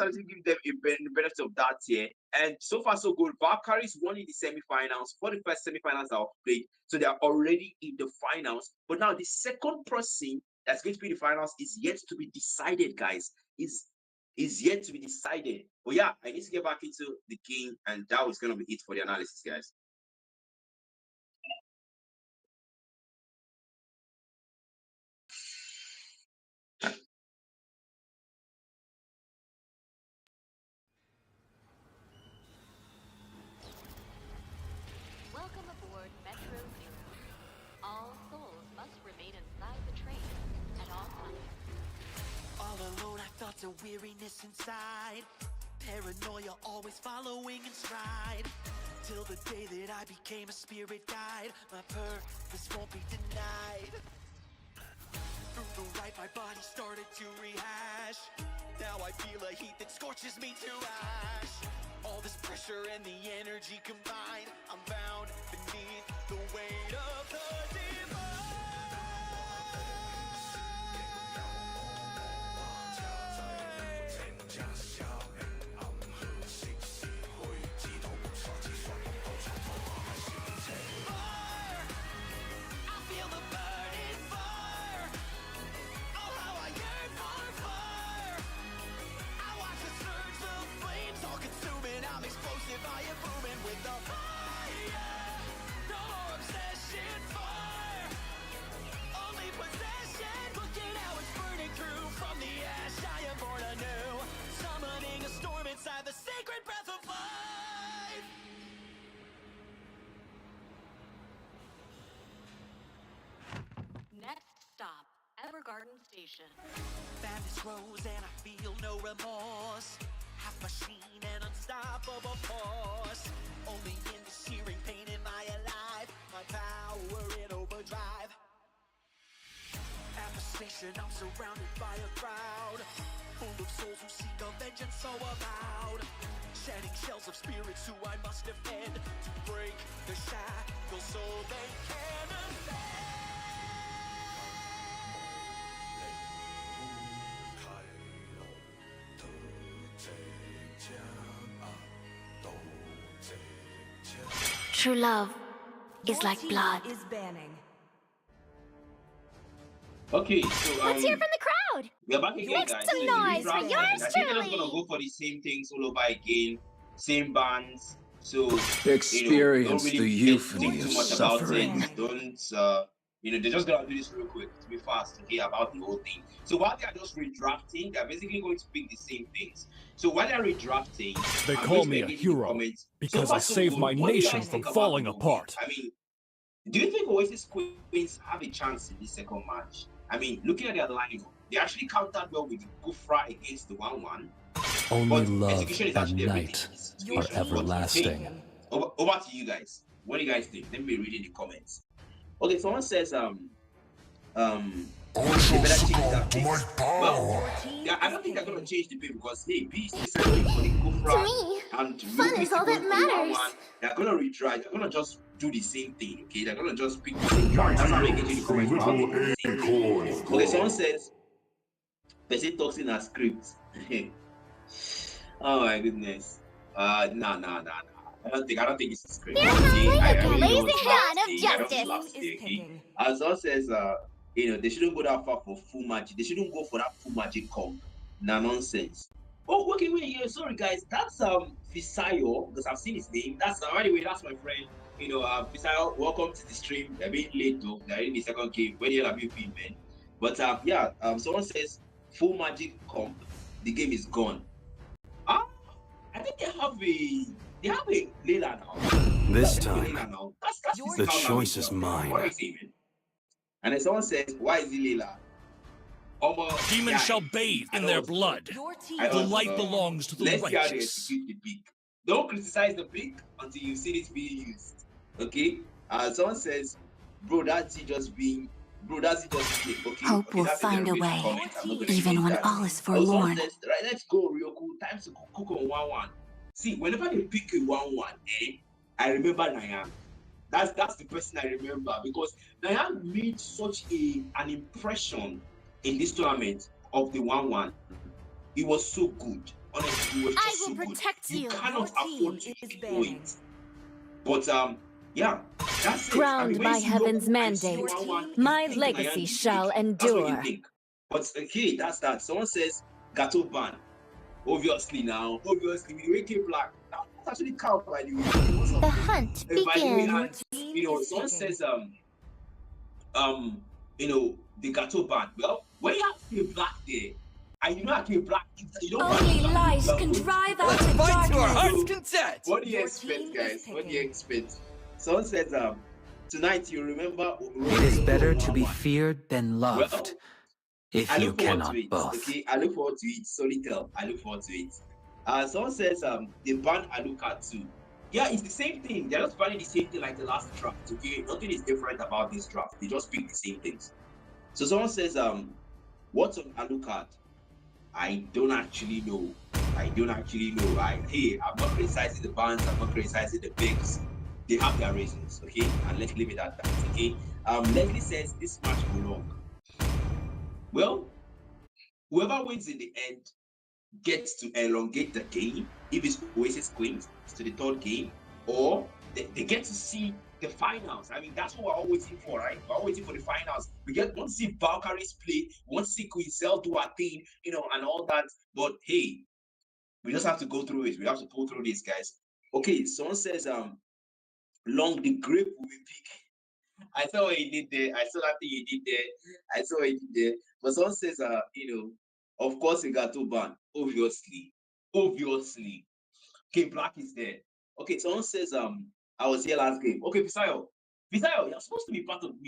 actually give them a benefit of that here. And so far so good. Valkyries won in the semi-finals for the first semi-finals that were played, so they are already in the finals. But now the second person that's going to be the finals is yet to be decided, guys. Is yet to be decided. But yeah, I need to get back into the game, and that was gonna be it for the analysis, guys. Welcome aboard Metro Zero. All souls must remain inside the train at all times. All alone, I felt a weariness inside. Paranoia always following in stride. Till the day that I became a spirit guide. My purpose won't be denied. Through the right, my body started to rehash. Now I feel a heat that scorches me to ash. All this pressure and the energy combined, I'm bound beneath the weight of the divine. I am booming with the fire. No more obsession, fire. Only possession. Look at how it's burning through. From the ash, I am born anew. Summoning a storm inside the sacred breath of life. Next stop, Evergarden Station. Madness grows and I feel no remorse. Half machine and unstoppable force. Only in the searing pain am I alive. My power in overdrive. At the station, I'm surrounded by a crowd full of souls who seek a vengeance so avowed. Shedding shells of spirits who I must defend to break the shackles so they can ascend. True love is like blood. Is banning. Okay, so Let's hear from the crowd. we're back again, Make guys. some So noise the for redraft, yours I think they're just truly. gonna go for the same things all over again, same bands. So Experience don't the really get euphony too of much about suffering. it. Don't they're just gonna do this real quick to be fast, okay, about the whole thing. So while they are just redrafting, they're basically going to pick the same things. So while they're redrafting, They I'm call going to me a engage in the hero comments. because So far, I so saved good. my What do you nation guys from think about falling the win? apart. I mean, do you think Oasis Queens have a chance in this second match? I mean, looking at their lineup, they actually countered well with the Kufra against the 1-1. Only But love execution is and actually everything night in this are situation. But, everlasting. hey, over to you guys. What do you guys think? Let me read in the comments. Okay, someone says they better change that pick. Well, yeah, I don't think they're gonna change the pick because hey, B is still settling for the Kufra To me, and fun Luke is is all going that for the matters. 1-1. They're gonna retry. They're gonna just do the same thing. Okay, they're gonna just pick the same draft. That's how they get in the comments about the same thing. Okay, someone says person talks in a script. Oh my goodness. No. I don't think it's a script. Here Okay, comes I the really blazing don't dawn of slapstick. I don't justice. slapstick. Okay. As someone says, they shouldn't go that far for full magic. They shouldn't go for that full magic comp. Nah, nonsense. Oh, okay, wait, yeah, sorry guys. That's Fisayo, because I've seen his name. That's anyway, that's my friend. Fisayo, welcome to the stream. A bit late though. They're in the second game. Where the hell have you been, man? But someone says full magic comp. The game is gone. I think they have a Layla now. This time, That's the choice is mine. What are you saying, man? And then someone says, why is he Layla? Demons shall bathe in their blood. The light belongs to the Let's see how they righteous. execute the pick. Don't criticize the pick until you've seen it being used. Okay? Someone says, bro, that's it just being. Okay. Hope will that's find a real way, comment. I'm not gonna even change when that. all is Someone forlorn. says, right, let's go, real cool. Time to cook on 1-1. See, whenever they pick a 1-1, I remember Nayan. That's the person I remember because Nayan made such an impression in this tournament of the 1-1. It was so good. Honestly, it was just so good. You cannot afford to hit points. But yeah, that's it. Crowned by heaven's mandate, my legacy shall endure. That's what you think. But okay, that's that. Someone says Gato ban. Obviously, we wake up black. That's actually count by the way. The hunt begins. Someone says the Gato ban. Well, when you have a black there, and you know I can black, you don't Only light can drive out the darkness. What do you expect, guys? What do you expect? Someone says tonight you remember. It is better to be feared than loved. Well, If I you look forward cannot to it. both. Okay, I look forward to it. Solid tell. I look forward to it. Someone says they banned Alucard too. Yeah, it's the same thing. They're just banning the same thing like the last draft. Okay, nothing is different about this draft. They just pick the same things. So someone says what's on Alucard? I don't actually know. Hey, I'm not criticizing the bans. I'm not criticizing the picks. They have their reasons. Okay, and let's leave it at that. Okay. Leslie says this match go long. Well, whoever wins in the end gets to elongate the game if it's Oasis Queens to the third game, or they get to see the finals. I mean, that's what we're all waiting for, right? We're all waiting for the finals. Want to see Valkyries play, we want to see Queen Cell do her thing, and all that. But hey, we just have to go through it. We have to pull through this, guys. Okay, someone says long the grape will be big. I saw what he did there. I saw that thing he did there. But someone says, of course he got to ban. Obviously. Okay, Black is there. Okay, someone says, I was here last game. Okay, Visayo, you're supposed to be part with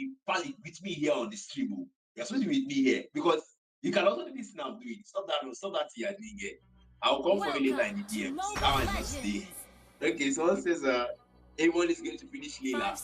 me here on the stream. Oh. You're supposed to be with me here because you can also do this thing I'm doing. Stop that thing you're doing here. I'll come for you later in the DMs. That one is not stay. Okay, someone says, everyone is going to finish Layla.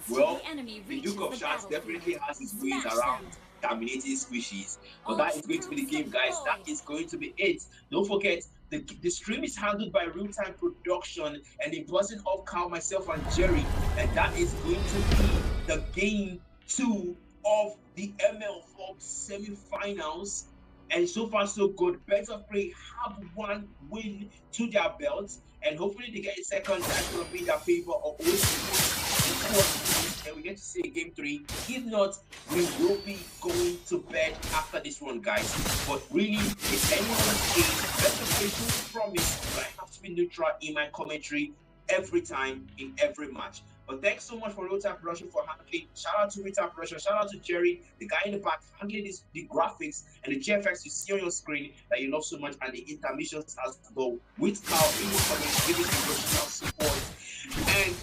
Well, the Duke of Sharks definitely has his ways around terminating squishies. But that is going to be the game, guys. That is going to be it. Don't forget, the stream is handled by Real Time Production and the person of Carl, myself, and Jerry. And that is going to be the game 2 of the ML Hub semi-finals. And so far, so good. Birds of Prey have one win to their belts, and hopefully they get a second. That's going to be in their favor of Oasis. And we get to see game 3. If not, we will be going to bed after this one, guys. But really, if anyone's game, Birds of Prey should promise, but I have to be neutral in my commentary every time in every match. But thanks so much for Real Time Production for handling. Shout out to Real Time Production. Shout out to Jerry, the guy in the back, handling the graphics and the GFX you see on your screen that you love so much, and the intermissions as well. With Carl in the comments, giving emotional support. And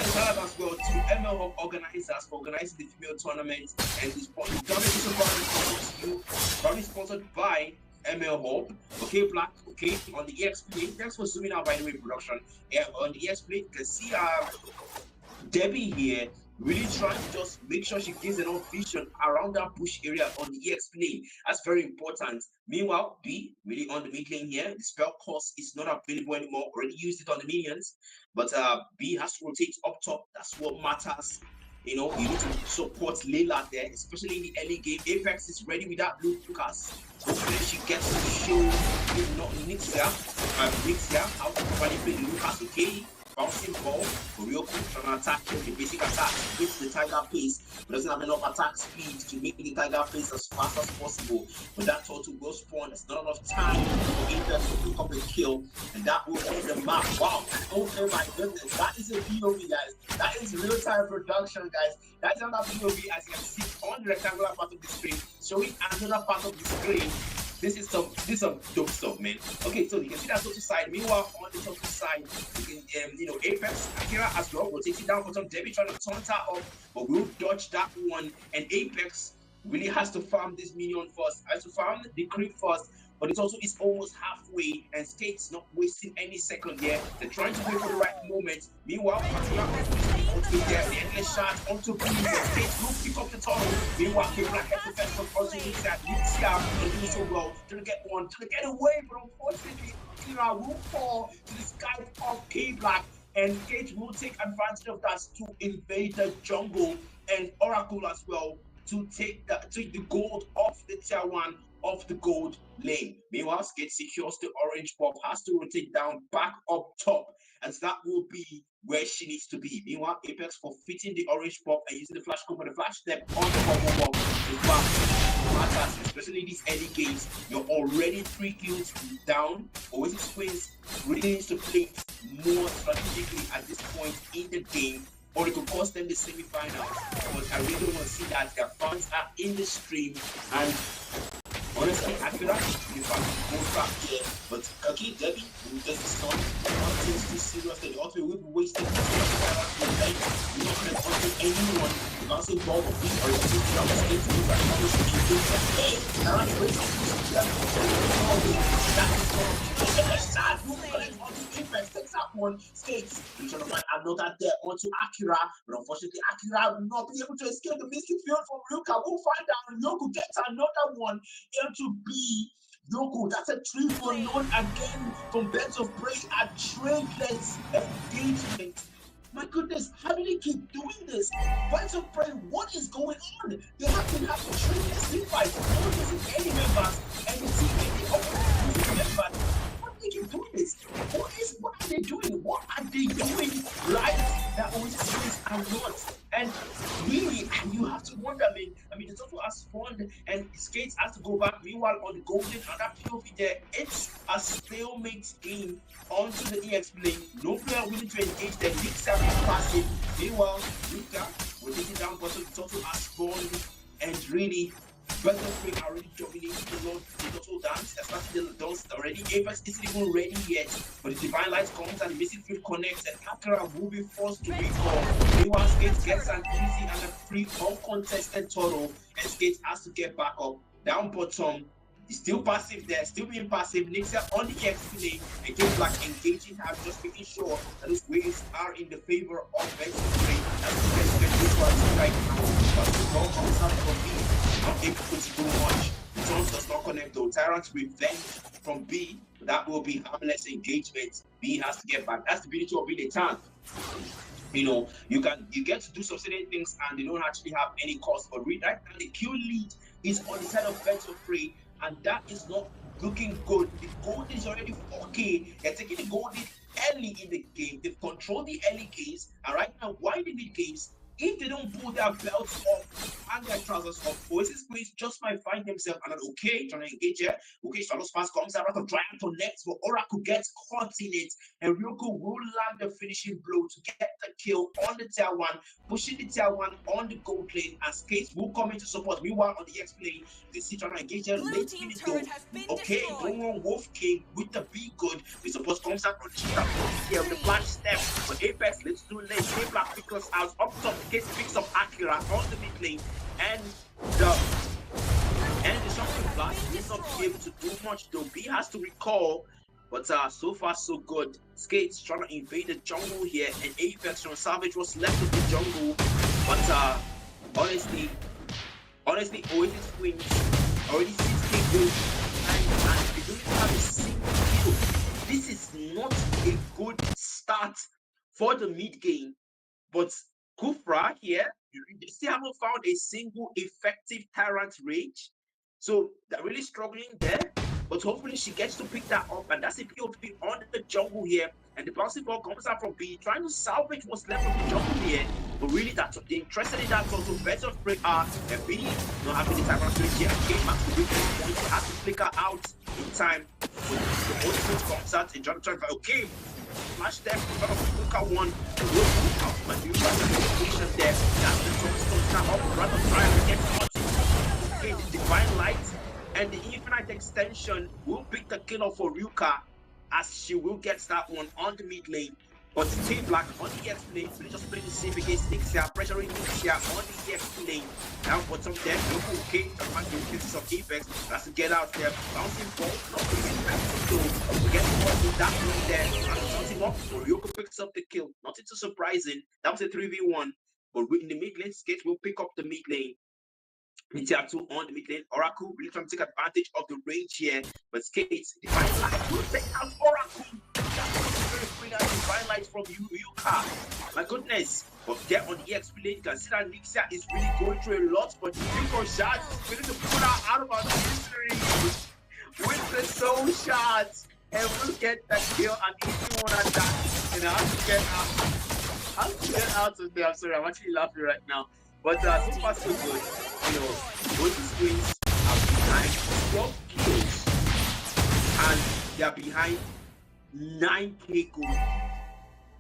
shout out as well to ML Hub organizers for organizing the female tournament. And this tournament is probably sponsored by ML Hub. Okay, Black. Okay, on the EXP. Thanks for zooming out, by the way, production. Yeah, on the EXP, you can see Debbie here really trying to just make sure she gives enough vision around that bush area on the EX plane. That's very important. Meanwhile, B really on the mid lane here. The spell cost is not available anymore. Already used it on the minions, but B has to rotate up top. That's what matters. You need to support Layla there, especially in the early game. Apex is ready with that Lucas. Hopefully she gets to show, if not Nixia, how to properly play Lucas, okay? Bouncing ball, for real quick, trying to attack him. The basic attack hits the Tiger pace, but doesn't have enough attack speed to make the Tiger pace as fast as possible. But that turtle will spawn. There's not enough time for Apex to pick up a kill, and that will end the map. Wow, oh my goodness, that is a POV, guys. That is real-time production, guys. That's another POV, as you can see on the rectangular part of the screen, showing another part of the screen. This is some dope stuff, man. Okay, so you can see that total side. Meanwhile, on the total side, you can Apex, Akira as well, rotating down bottom. Debbie trying to taunt her up, but we'll dodge that one. And Apex really has to farm this minion first. Has to farm the creep first, but it also is almost halfway, and Skate's not wasting any second there. They're trying to wait for the right moment. Meanwhile, Akira there, the endless shot onto Blue. Skate will pick up the tunnel. Meanwhile, Black has the best of onto Nixia and doing so well. Trying to get away, but unfortunately, Akira will fall to the sky of K-Black, and Skate will take advantage of that to invade the jungle, and Oracle as well to take the gold off the tier 1 of the gold lane. Meanwhile, Skate secures the orange pop, has to rotate down back up top, and that will be where she needs to be. Meanwhile, Apex forfeiting the orange pop and using the flash combo, the flash step on the combo pop. In fact, matters, especially these early games. You're already 3 kills down. Oasis Queens really needs to play more strategically at this point in the game, or it could cost them the semi-finals. But I really don't want to see that. Their fans are in the stream, and honestly, Akira, if I go back here, but okay, Debbie, we just saw nothing too serious. The author will be wasting too much time. We're not going to anyone bouncing ball of the original that was into the Cowboys in game. Now he brings up that is going to sad. Who collect on the Apex takes that one, skates. He's trying to find another there onto Akira, but unfortunately Akira will not be able to escape the misty field from Ryuka. We'll find out. Yoku gets another one into B. Yoku, that's a 3-4 known again from Birds of Prey at tradeless engagement. My goodness, how do they keep doing this? Birds of Prey, what is going on? They have been having tradeless team fights, no losing any members, and the team in the opponent losing members. What do they keep doing this? What are they doing? What are they doing right that Oasis wins are not? And really, you have to wonder, I mean, the total has spawned and Skates has to go back. Meanwhile, on the golden, on that POV there, it's a stalemate game onto the EX plane. No player willing to engage the Knicks are passive. Meanwhile, Luka will take it down, but the total has spawned and really Birds of Prey are already dominating the total dance, especially the dance already. Apex isn't even ready yet, but the Divine Light comes and the missing field connects, and Akira will be forced to recall. Meanwhile, Skates gets an easy and a free uncontested total, and Skates has to get back up. Down bottom, he's still passive there, still being passive. Nixia on the EX play, and Game Black engaging her, just making sure that those waves are in the favor of Birds of Prey. That's the best way to do right now. But the ball comes out from me. Not able to do much. Jones does not connect though. Tyrant's revenge from B. That will be harmless engagement. B has to get back. That's the beauty of being a tank. You know, you get to do some certain things and they don't actually have any cost. But right now, the kill lead is on the side of Birds of Prey, and that is not looking good. The gold is already 4K. They're taking the gold early in the game. They've controlled the early games, and right now, why the mid games? If they don't pull their belts off and their trousers off, Oasis Queens just might find themselves and okay, trying to engage here. Okay, Shadows Fast comes out of Giant connects, but Oracle gets caught in it, and Ryoko will land the finishing blow to get the kill on the tier 1, pushing the tier 1 on the gold lane, and Skates will come in to support. Meanwhile, on the X plane, they see trying to engage here late minute though. Okay, don't run Wolf King with the B good. The support comes out on Cheetah here with the flash step, but Apex let's do late. Game Black picks us out up top. Case picks up Akira on the mid lane, and the Shopping Black will not be able to do much though. B has to recall, but so far so good. Skates trying to invade the jungle here, and Apex from Savage was left in the jungle. But honestly, Oasis wins already 6k gold, and they don't have a single kill. This is not a good start for the mid game, but Kufra here, they still haven't found a single effective Tyrant Rage. So they're really struggling there. But hopefully she gets to pick that up. And that's a POV on the jungle here. And the bouncing ball comes out from B, trying to salvage what's left of the jungle here. But really, they're interested in that total. Birds of Prey are and B not having the Tyrant Rage here. Game Max will be point. She has to flicker out in time. So the only point comes out in Jonathan. Okay. Flash them in front of Luka 1. And you got the position there. That's the tombstone now up. Rather try to get caught. Okay, the Divine Light and the Infinite Extension will pick the kill off for Ryuka, as she will get that one on the mid lane. But Team Black on the EX lane, really just playing the safe against Nixia, pressuring Nixia on the EX lane. Down bottom there, okay, the man will pieces of Apex, has to get out there, bouncing ball, not really effective though. Get caught in that lane there, and something up, so Ryoko picks up the kill. Nothing too surprising, that was a 3v1, but in the mid lane, Skate will pick up the mid lane. Tier 2 on the mid lane. Oracle really trying to take advantage of the range here, but Skates, Divine Light will take out Oracle. That's very brilliant Divine Light from Yuka. My goodness. But there on the EX lane, you can see that Nixia is really going through a lot, but the Pico shot is willing to pull her out of our history with the soul shots. And we'll get that kill and easy one at that. And how to get out of there. I'm sorry, I'm actually laughing right now. But so far so good. You know, Oasis Queens are behind 12 kills and they are behind 9k gold.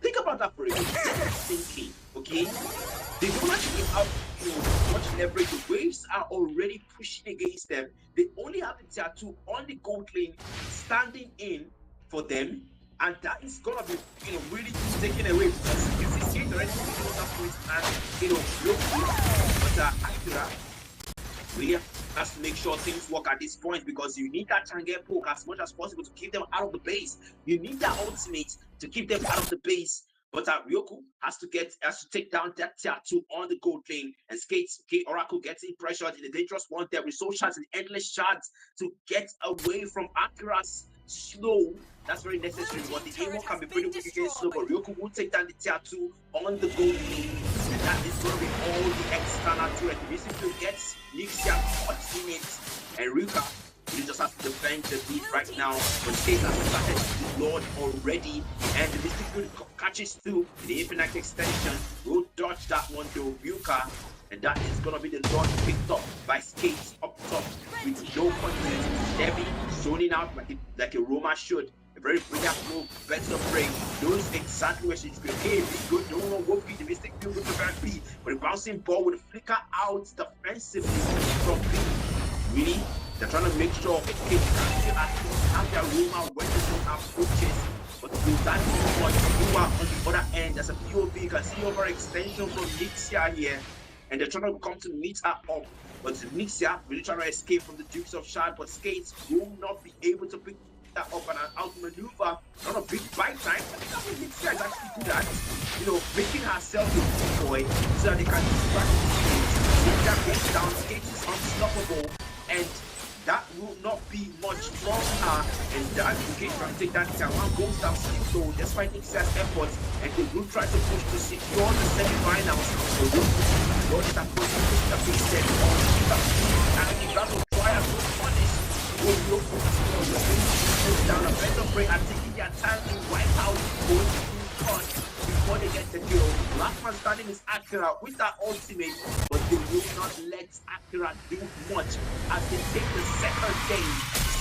Think about that for a minute. Thinking, okay? They don't actually have much leverage. The waves are already pushing against them. They only have the tier 2 on the gold lane standing in for them. and that is gonna be, really taken away because you see Skate already picking up points and, look, but Akira really has to make sure things work at this point because you need that Change poke as much as possible to keep them out of the base. You need that ultimate to keep them out of the base. But Ryoku has to take down that tier 2 on the gold lane, and Skate Oracle gets in pressured in a dangerous one. There is so shards and endless shards to get away from Akira's slow. That's very necessary, but the A1 can be pretty weak against slow, but Ryoku will take down the tier 2 on the gold lane, and that is going to be all the external threat. The Mystic gets Nixia caught in it, and Ryuka really just has to defend the beat right now. But Skate has started to Lord already, and the Mystic Field catches through the Infinite Extension. Will dodge that one though, Ryuka, and that is going to be the Lord picked up by Skate up top with no contest. Debbie zoning out like a Roma should. A very brilliant move, Bets of Prey. Knows exactly where she's going. Hey, be good. No one will feed the Mystic Field with the back B. But the bouncing ball will flicker out defensively from B. Really? They're trying to make sure it can still have their Roma when they don't have coaches. But with that one, you are on the other end. There's a POV. You can see overextension from Nixia here. And they're trying to come to meet her up. But Nixia really trying to escape from the Dukes of Shard. But Skates will not be able to pick that up and outmaneuver. Not a big bite time. I think that's what Nixia is actually good at. Making herself a decoy so that they can distract the Skates. Nixia gets down. Skates is unstoppable. And that will not be much from her, and Advocate trying to take that down. One goes down still though, despite Nixia's efforts, and they will try to push to secure the semi-finals. They will push that push the big set on and if that will try and go punish, will look for down a better break and taking their time to wipe out both front before they get the kill. Last man standing is Akira with that ultimate, but they will not let Akira do much as they take the second game,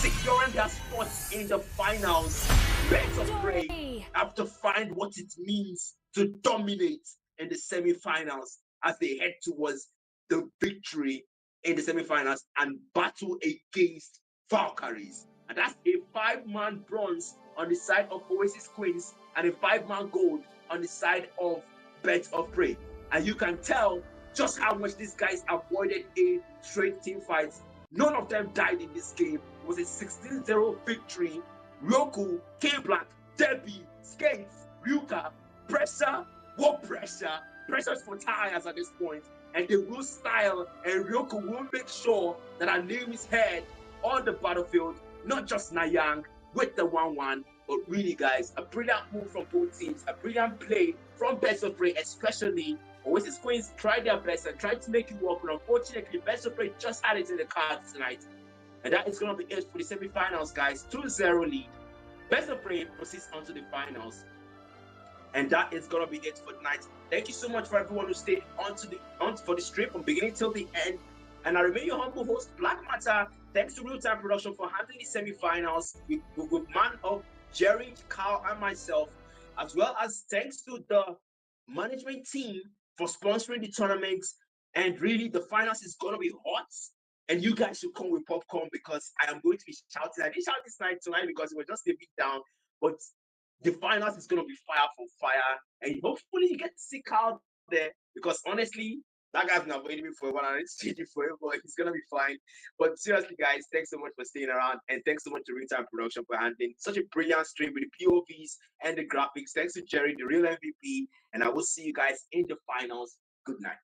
securing their spot in the finals. Birds of Prey have to find what it means to dominate in the semi-finals as they head towards the victory in the semi-finals and battle against Valkyries. And that's a 5-man bronze on the side of Oasis Queens and a 5-man gold on the side of Birds of Prey. And you can tell just how much these guys avoided a straight team fight. None of them died in this game. It was a 16-0 victory. Ryoku, K-Black, Debbie, Skates, Ryuka, pressure, what pressure? Pressure's for tires at this point. And they will style, and Ryoku will make sure that her name is heard on the battlefield, not just Nayang with the 1-1, but really, guys, a brilliant move from both teams, a brilliant play from Birds of Prey, especially. Oasis Queens tried their best and tried to make it work, but unfortunately, Birds of Prey just had it in the cards tonight. And that is going to be it for the semi-finals, guys. 2-0 lead. Birds of Prey proceeds on to the finals. And that is going to be it for tonight. Thank you so much for everyone who stayed on for the stream from beginning till the end. And I remain your humble host, Black Matter. Thanks to Real Time Production for handling the semi-finals with man of Jerry, Carl, and myself, as well as thanks to the management team for sponsoring the tournaments. And really, the finals is going to be hot. And you guys should come with popcorn because I am going to be shouting. I didn't shout this night tonight because it was just a bit down. But the finals is going to be fire for fire. And hopefully you get to see Carl there because honestly, that guy's not waiting me for a while. I need to change it for him, but he's going to be fine. But seriously, guys, thanks so much for staying around. And thanks so much to Real Time Production for handling such a brilliant stream with the POVs and the graphics. Thanks to Jerry, the real MVP. And I will see you guys in the finals. Good night.